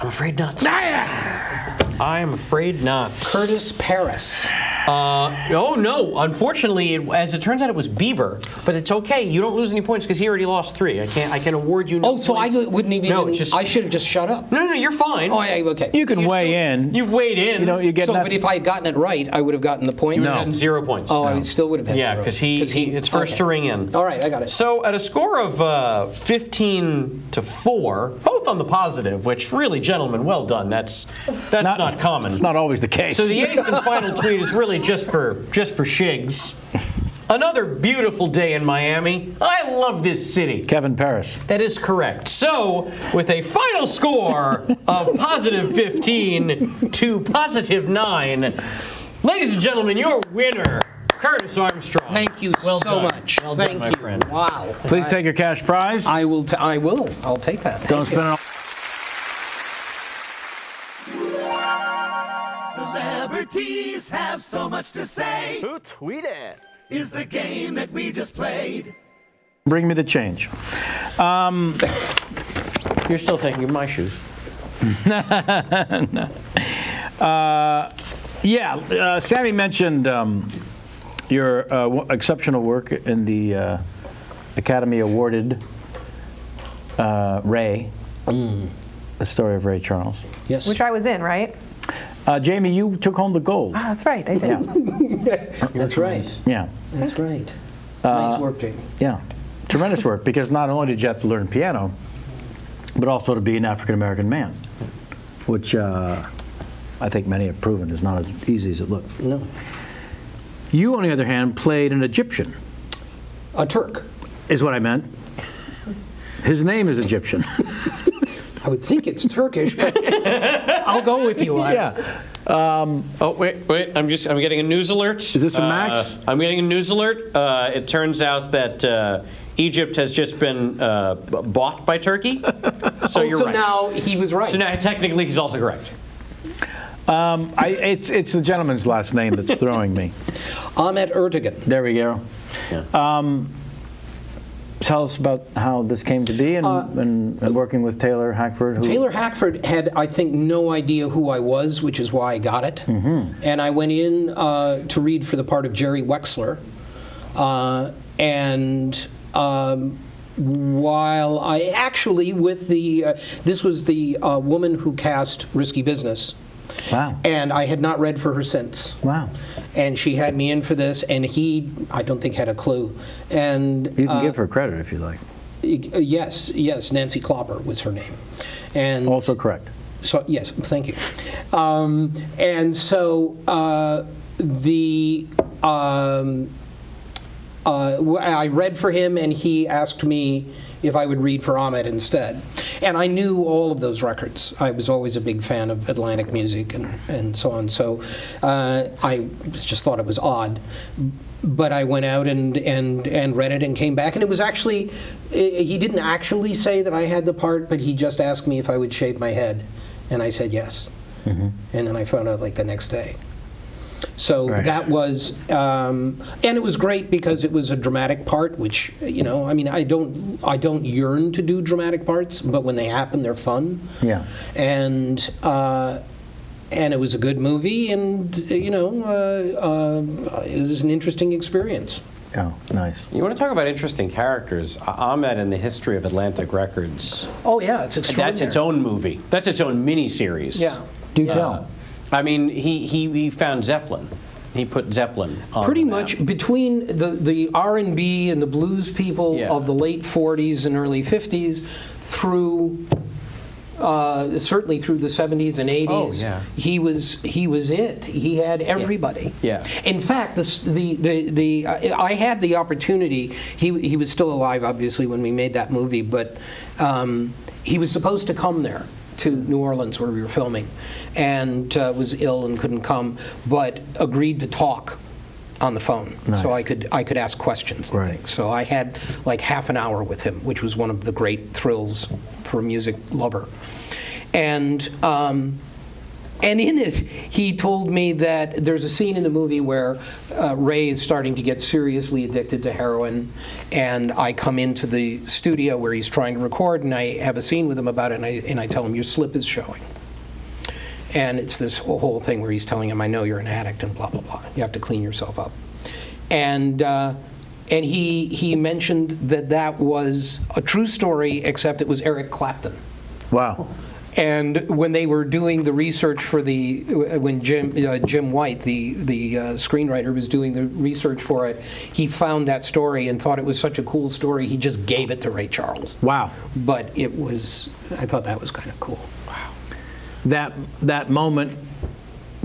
I'm afraid not. I am afraid not. Curtis Paris. Oh no! Unfortunately, as it turns out, it was Bieber. But it's okay. You don't lose any points because he already lost 3. I can award you no Oh, so points. I wouldn't even. No, just I should have just shut up. no. You're fine. Oh, yeah, okay. You can weigh in. You've weighed in. You know, you get So, but nothing. if I had gotten it right, I would have gotten the point. You would have No. gotten 0 points. Oh, I still would have had. yeah, 0. because he it's first to ring in. All right, I got it. So at a score of 15-4, both on the positive, which really, gentlemen, well done. That's not common. It's not always the case. So the 8th and final tweet is really just for shigs. Another beautiful day in Miami. I love this city. Kevin Paris. That is correct. So, with a final score of positive 15 to positive 9, ladies and gentlemen, your winner, Curtis Armstrong. Thank you Well so done. much. Well done, Thank my you. friend. Wow. Please take your cash prize. I will. I will. I'll take that. Don't Thank you. spend it all. Celebrities have so much to say. Who tweeted? Is the game that we just played. Bring me the change. You're still thinking of my shoes. Sammy mentioned your exceptional work in the Academy Awarded Ray, the story of Ray Charles. Yes. Which I was in, right? Jamie, you took home the gold. Ah, that's right, I did. That's right. Yeah, That's right. Nice work, Jamie. yeah. Tremendous work, because not only did you have to learn piano, but also to be an African-American man, which I think many have proven is not as easy as it looks. No. You, on the other hand, played an Egyptian, A Turk. is what I meant. His name is Egyptian. I would think it's Turkish, but I'll go with you. Yeah. Oh, wait. I'm getting a news alert. Is this a Max? I'm getting a news alert. It turns out that Egypt has just been bought by Turkey. So you're so right. now he was right. So now technically he's also correct. It's the gentleman's last name that's throwing me. Ahmet Ertegun. There we go. Yeah. tell us about how this came to be and working with Taylor Hackford. Taylor Hackford had, I think, no idea who I was, which is why I got it. And I went in to read for the part of Jerry Wexler. While I actually, with the, this was the woman who cast Risky Business. Wow. And I had not read for her since. Wow. And she had me in for this, and he, I don't think, had a clue. And You can give her credit if you like. Yes, Nancy Klopper was her name. And Also correct. so, yes, thank you. And so I read for him, and he asked me if I would read for Ahmet instead. And I knew all of those records. I was always a big fan of Atlantic music and so on. So I just thought it was odd. But I went out and read it and came back. And it was actually, he didn't actually say that I had the part, but he just asked me if I would shave my head. And I said yes. And then I found out like the next day. So that was, and it was great because it was a dramatic part, which, you know, I mean, I don't yearn to do dramatic parts, but when they happen, they're fun. Yeah. And it was a good movie, and you know, it was an interesting experience. Oh, nice. You want to talk about interesting characters? Ahmet and the History of Atlantic Records. Oh yeah, it's extraordinary. That's its own movie. That's its own mini-series. Yeah. Do tell. I mean, he found Zeppelin. He put Zeppelin on pretty the map. much between the R&B and the blues people of the late 40s and early 50s through certainly through the 70s and 80s. Oh, yeah. He was it. He had everybody. Yeah. In fact, I had the opportunity. He was still alive, obviously, when we made that movie, but he was supposed to come there to New Orleans where we were filming, and was ill and couldn't come, but agreed to talk on the phone. Nice. So I could ask questions and things. So I had like half an hour with him, which was one of the great thrills for a music lover. And in it, he told me that there's a scene in the movie where Ray is starting to get seriously addicted to heroin, and I come into the studio where he's trying to record, and I have a scene with him about it, and I tell him, your slip is showing. And it's this whole thing where he's telling him, I know you're an addict, and blah, blah, blah. You have to clean yourself up. And he mentioned that was a true story, except it was Eric Clapton. Wow. And when they were doing the research for when Jim White, the screenwriter, was doing the research for it, he found that story and thought it was such a cool story, he just gave it to Ray Charles. Wow. But I thought that was kind of cool. Wow. That moment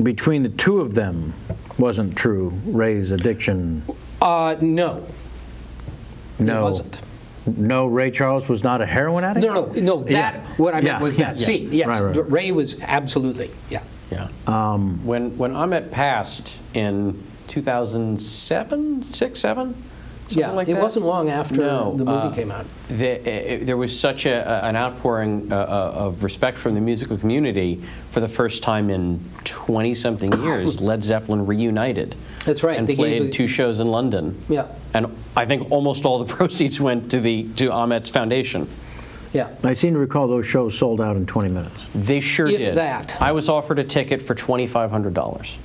between the two of them wasn't true. Ray's addiction. No. It wasn't. No, Ray Charles was not a heroin addict? No. What I meant was that scene. Yes, right. Ray was absolutely, yeah. When Ahmet passed in 2007, 6, 7, something like that. It wasn't long after the movie came out. There was such an outpouring of respect from the musical community for the first time in 20-something years. Led Zeppelin reunited. That's right. And they played 2 shows in London. Yeah. And I think almost all the proceeds went to Ahmet's foundation. Yeah. I seem to recall those shows sold out in 20 minutes. They sure did. If that. I was offered a ticket for $2,500.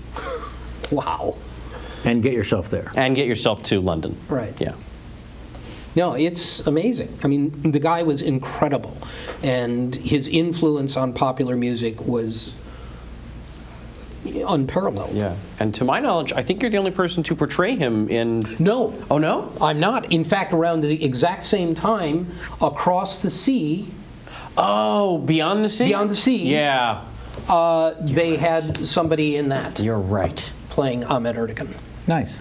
Wow. And get yourself there. And get yourself to London. Right. Yeah. No, it's amazing. I mean, the guy was incredible. And his influence on popular music was unparalleled. Yeah. And to my knowledge, I think you're the only person to portray him in... No. Oh, no? I'm not. In fact, around the exact same time, Across the Sea... Oh, Beyond the Sea? Beyond the Sea. Yeah. They had somebody in that. You're right. Playing Ahmet Ertegun. Nice.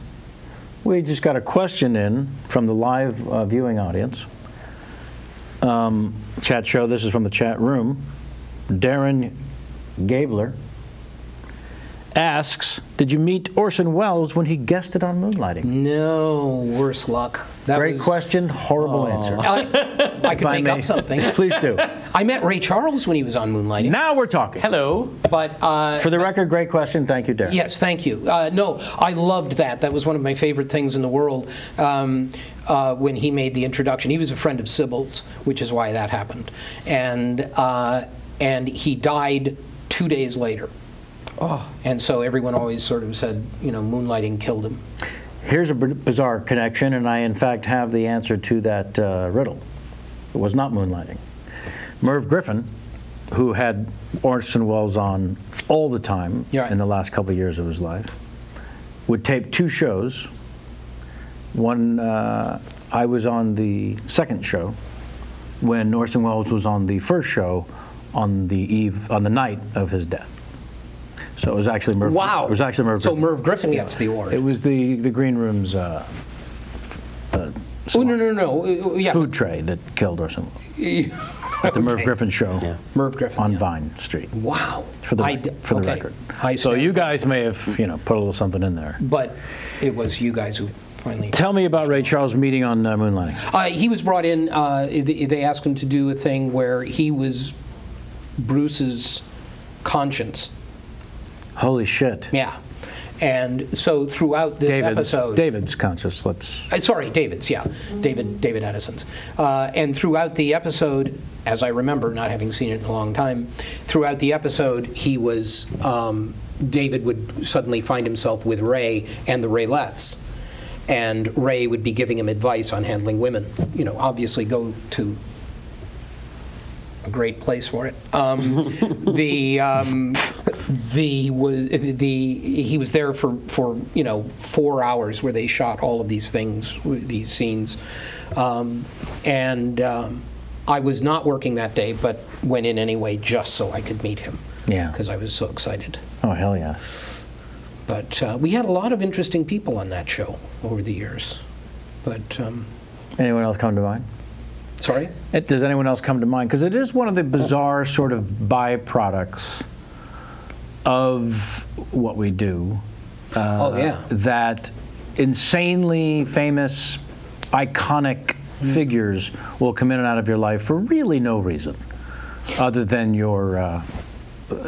We just got a question in from the live viewing audience. Chat show, this is from the chat room. Darren Gabler asks, did you meet Orson Welles when he guested on Moonlighting? No, worse luck. That Great was, question, horrible answer. I could make up something. Please do. I met Ray Charles when he was on Moonlighting. Now we're talking. Hello. But For the record, great question. Thank you, Derek. yes, thank you. No, I loved that. That was one of my favorite things in the world. When he made the introduction, he was a friend of Sybil's, which is why that happened, and he died 2 days later. Oh. And so everyone always sort of said, Moonlighting killed him. Here's a bizarre connection, and I, in fact, have the answer to that riddle. It was not Moonlighting. Merv Griffin, who had Orson Welles on all the time in the last couple of years of his life, would tape 2 shows. One, I was on the second show when Orson Welles was on the first show on the night of his death. So it was actually Merv. Wow. It was actually Merv. So Griffin. Merv Griffin gets the award. It was the green room's no. Yeah. food tray that killed Orson Welles at the Merv Griffin show. Yeah. Merv Griffin on Vine Street. Wow. For the record. So you guys may have put a little something in there. But it was you guys who finally. Tell me about Ray Charles' meeting on Moonlighting. He was brought in. They asked him to do a thing where he was Bruce's conscience. Holy shit. Yeah. And so throughout this episode, David's conscious. David's, yeah, David Edison's, and throughout the episode, as I remember, not having seen it in a long time, throughout the episode, he was David would suddenly find himself with Ray and the Raylettes, and Ray would be giving him advice on handling women. Obviously go to a great place for it. He was there for 4 hours where they shot all of these things, these scenes, and I was not working that day, but went in anyway just so I could meet him. Yeah. Because I was so excited. Oh, hell yeah. But we had a lot of interesting people on that show over the years. But anyone else come to mind? sorry? Does anyone else come to mind? Because it is one of the bizarre sort of byproducts of what we do. That insanely famous, iconic figures will come in and out of your life for really no reason other than your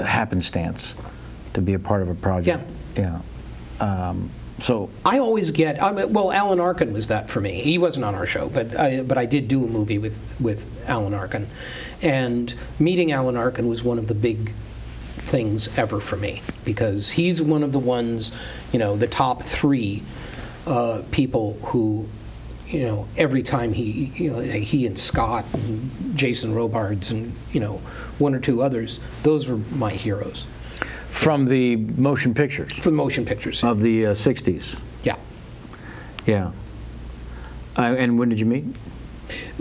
happenstance to be a part of a project. Yeah. So I always get, well, Alan Arkin was that for me. He wasn't on our show, but I did do a movie with Alan Arkin. And meeting Alan Arkin was one of the big things ever for me, because he's one of the ones, the top three people who, every time he and Scott and Jason Robards and, one or two others, those were my heroes. From the motion pictures? From motion pictures. Of the 60s? Yeah. Yeah. And when did you meet?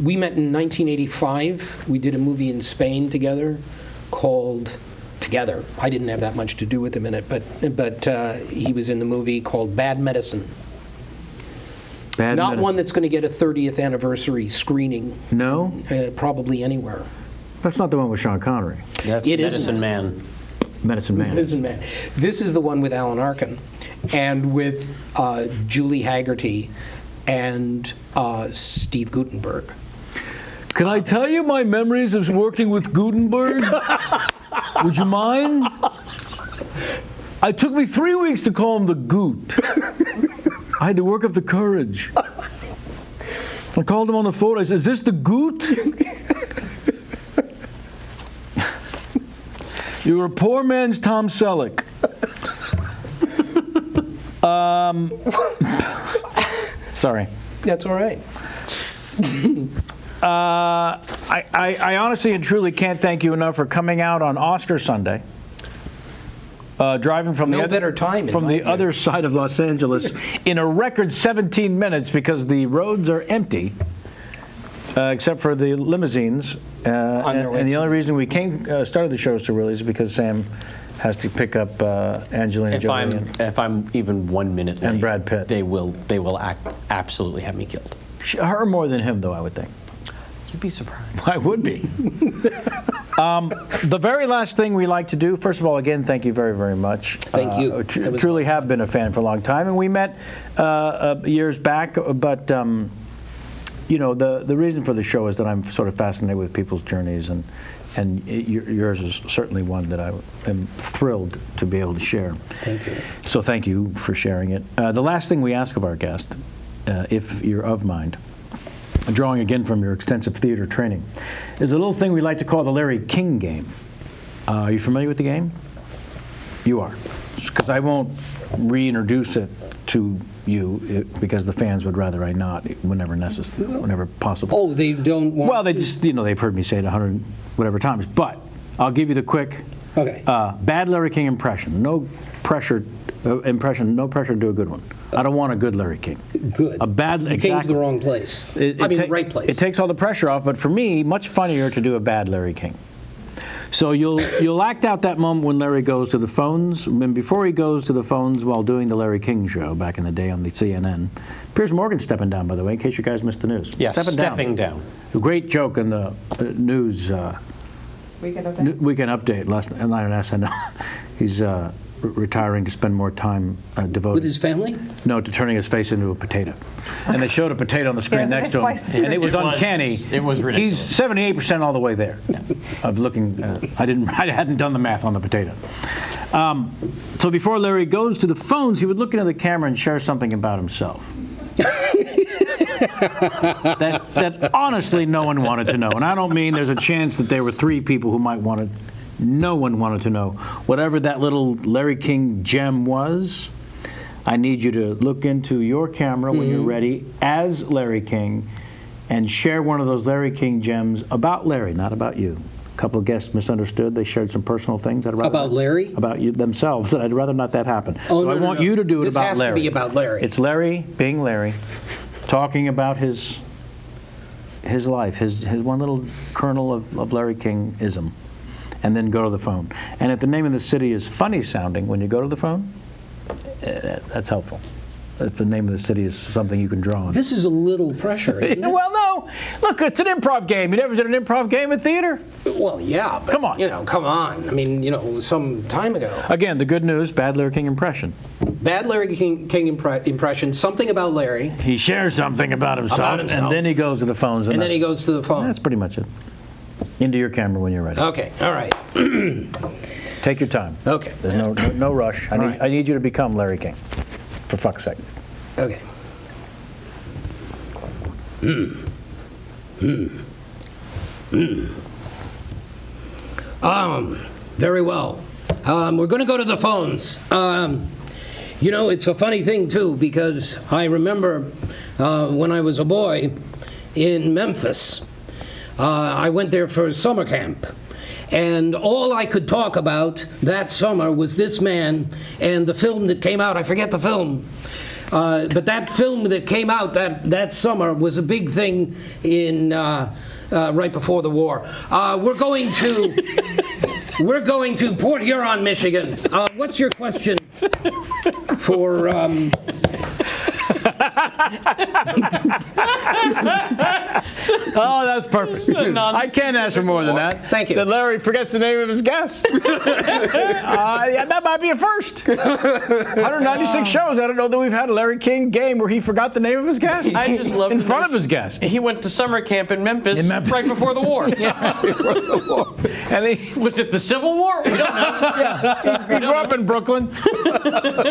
We met in 1985. We did a movie in Spain together called... Together. I didn't have that much to do with him in it, but he was in the movie called Bad Medicine. Not one that's going to get a 30th anniversary screening. No? Probably anywhere. That's not the one with Sean Connery. That's It Medicine isn't. Man. Medicine Man. Medicine Man. This is the one with Alan Arkin, and with Julie Haggerty and Steve Guttenberg. Can I tell you my memories of working with Gutenberg? Would you mind? It took me 3 weeks to call him the Goot. I had to work up the courage. I called him on the phone. I said, "Is this the Goot?" You were a poor man's Tom Selleck. Sorry. That's all right. I honestly and truly can't thank you enough for coming out on Oscar Sunday, driving from better time from the other side of Los Angeles in a record 17 minutes because the roads are empty, except for the limousines. And the only reason we started the show so early is because Sam has to pick up Angelina Jolie. If I'm even 1 minute late, and Brad Pitt, they will absolutely have me killed. Her more than him, though, I would think. You'd be surprised. I would be. The very last thing we like to do, first of all, again, thank you very, very much. Thank you. Truly have been a fan for a long time, and we met years back, but you know, the reason for the show is that I'm sort of fascinated with people's journeys, and yours is certainly one that I am thrilled to be able to share. Thank you. So thank you for sharing it. The last thing we ask of our guest, if you're of mind, drawing again from your extensive theater training, is a little thing we like to call the Larry King game. Are you familiar with the game? You are. Because I won't reintroduce it to you because the fans would rather I not, whenever necessary, whenever possible. Oh, they don't want Well, they to? just, you know, they've heard me say it 100 whatever times. But I'll give you the quick Okay. bad Larry King impression. No pressure no pressure to do a good one. I don't want a good Larry King. Good. A bad, You came to the wrong place. The right place. It takes all the pressure off, but for me, much funnier to do a bad Larry King. So you'll act out that moment when Larry goes to the phones, and before he goes to the phones while doing the Larry King show back in the day on the CNN. Piers Morgan's stepping down, by the way, in case you guys missed the news. Yes, stepping down. A great joke in the news Weekend update. Weekend Update last night on SNL. He's retiring to spend more time devoted. With his family? No, to turning his face into a potato. And they showed a potato on the screen Yeah, next to him, that's why- and it was uncanny. It was ridiculous. He's 78% all the way there. Of looking, I hadn't done the math on the potato. So before Larry goes to the phones, he would look into the camera and share something about himself. that honestly no one wanted to know. And I don't mean there's a chance that there were 3 people who might want to. No one wanted to know. Whatever that little Larry King gem was, I need you to look into your camera when you're ready as Larry King and share one of those Larry King gems about Larry, not about you. A couple of guests misunderstood. They shared some personal things. About Larry? About you themselves. I'd rather not that happen. Oh, so no, I want you to do it this about has Larry. to be about Larry. It's Larry being Larry, talking about his life, his one little kernel of Larry King-ism, and then go to the phone. And if the name of the city is funny sounding when you go to the phone, that's helpful. If the name of the city is something you can draw on. This is a little pressure, isn't it? Well, no. Look, it's an improv game. You never did an improv game in theater? Well, yeah, but, Come on. come on. I mean, some time ago. Again, the good news, bad Larry King impression. Bad Larry King impression, something about Larry, He shares something about himself, and then he goes to the phones. and then he goes to the phone. That's pretty much it. Into your camera when you're ready. Okay, all right. Take your time. Okay. There's no rush. right. I need you to become Larry King. For fuck's sake. Okay. Very well. We're going to go to the phones. It's a funny thing, too, because I remember when I was a boy in Memphis, I went there for summer camp. And all I could talk about that summer was this man and the film that came out. I forget the film. But that film that came out that summer was a big thing in right before the war. We're going to Port Huron, Michigan. What's your question for? Oh, that's perfect. I can't ask for more than that. Thank you. That Larry forgets the name of his guest. Yeah, that might be a first. 196 shows. I don't know that we've had a Larry King game where he forgot the name of his guest. I just love in front of his guest. He went to summer camp in Memphis, right before the war. Yeah, before the war. And Was it the Civil War? We don't know. he grew up in Brooklyn.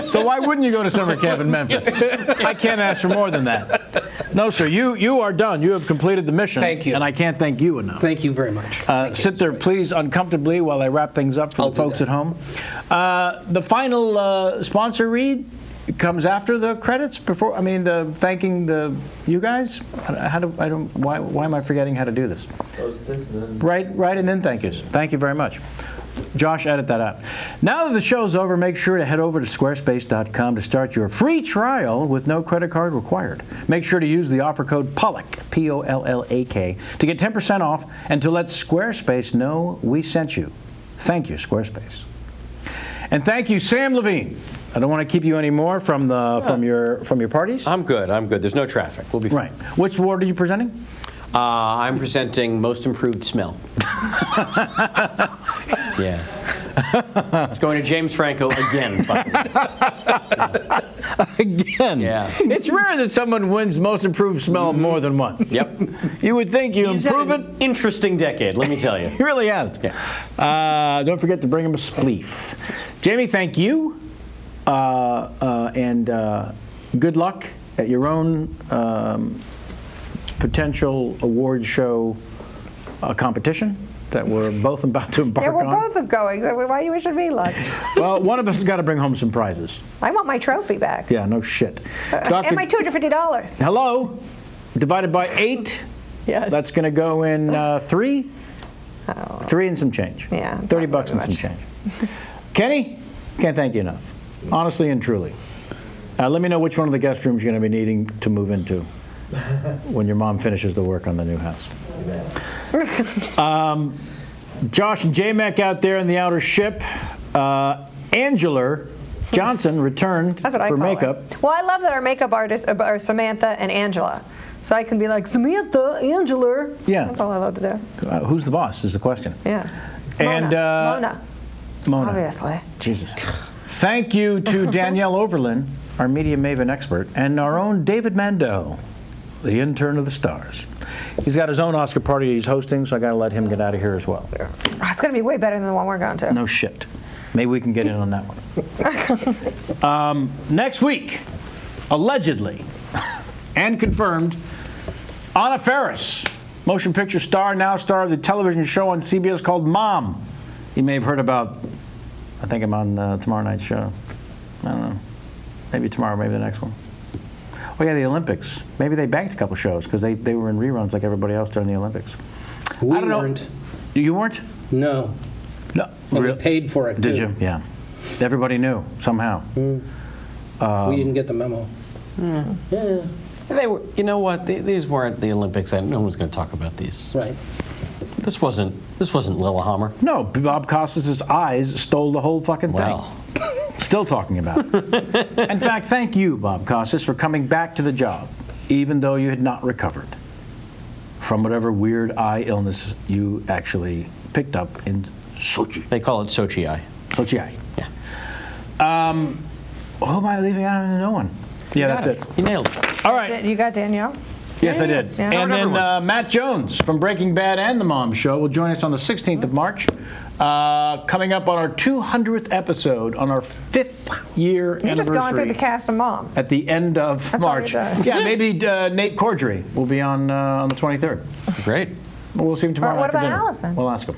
So why wouldn't you go to summer camp in Memphis? I can't ask for more than that. No, sir. You are done. You have completed the mission. Thank you. And I can't thank you enough. Thank you very much. Sit there, please, uncomfortably while I wrap things up for the folks at home. The final sponsor read comes after the credits. Before, the thanking you guys. Why am I forgetting how to do this? Right, and then thank yous. Thank you very much. Josh, edit that out. Now that the show's over, make sure to head over to squarespace.com to start your free trial with no credit card required. Make sure to use the offer code POLLAK, P-O-L-L-A-K, to get 10% off and to let Squarespace know we sent you. Thank you, Squarespace. And thank you, Sam LaVine. I don't want to keep you any more from your parties. I'm good. There's no traffic. We'll be fine. Right. Which ward are you presenting? I'm presenting Most Improved Smell. Yeah. It's going to James Franco again, by the way. Again. Yeah. It's rare that someone wins Most Improved Smell more than once. Yep. You would think you He's improve had it. an interesting decade, let me tell you. He really has. Yeah. Don't forget to bring him a spleef. Jamie, thank you. And good luck at your own potential award show competition that we're both about to embark Yeah, we're on. both going. Why are you wishing me luck? Well, one of us has got to bring home some prizes. I want my trophy back. Yeah, no shit. And my $250. Hello? Divided by 8. Yes. That's going to go in 3. Oh. 3 and some change. Yeah, 30 not bucks and very some change. Kenny, can't thank you enough. Honestly and truly. Let me know which one of the guest rooms you're going to be needing to move into when your mom finishes the work on the new house. Josh and J-Mac out there in the outer ship. Angela Johnson returned That's what I for call makeup. her. Well, I love that our makeup artists are Samantha and Angela. So I can be like, Samantha, Angela. Yeah. That's all I love to do. Who's the boss is the question. Yeah. And Mona, obviously. Jesus. Thank you to Danielle Overland, our media maven expert, and our own David Mandel, the intern of the stars. He's got his own Oscar party he's hosting, so I got to let him get out of here as well. Oh, it's going to be way better than the one we're going to. No shit. Maybe we can get in on that one. Next week, allegedly and confirmed, Anna Faris, motion picture star, now star of the television show on CBS called Mom. You may have heard about, I think I'm on tomorrow night's show. I don't know. Maybe tomorrow, maybe the next one. Oh yeah, the Olympics. Maybe they banked a couple shows because they were in reruns like everybody else during the Olympics. We I don't know. weren't. You weren't? No. No. And we paid for it, Did too. you? Yeah. Everybody knew somehow. We didn't get the memo. Yeah. They were, you know what? These weren't the Olympics. No one was going to talk about these. Right. This wasn't Lillehammer. No, Bob Costas' eyes stole the whole fucking thing. Well, Still talking about it. In fact, thank you, Bob Costas, for coming back to the job, even though you had not recovered from whatever weird eye illness you actually picked up in Sochi. they call it Sochi Eye. Sochi. Yeah. Who am I leaving out? No one. Yeah, that's it. You nailed it. All right. You got Danielle? Yes, I did. Yeah. And then everyone. Matt Jones from Breaking Bad and The Mom Show will join us on the 16th of March, coming up on our 200th episode on our 5th year You're just anniversary. going through the cast of Mom. At the end of That's all March. you're doing. Yeah, maybe Nate Cordry will be on the 23rd. Great. We'll see him tomorrow Or what after about dinner. Allison? We'll ask him.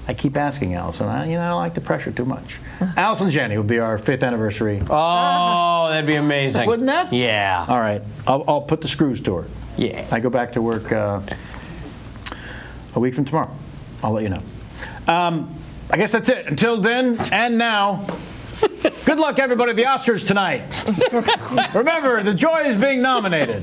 I keep asking Allison. I don't like the pressure too much. Allison Janney will be our 5th anniversary. Oh, that'd be amazing. Wouldn't that? Yeah. All right. I'll put the screws to her. Yeah. I go back to work a week from tomorrow. I'll let you know. I guess that's it. Until then and now, good luck, everybody, at the Oscars tonight. Remember, the joy is being nominated.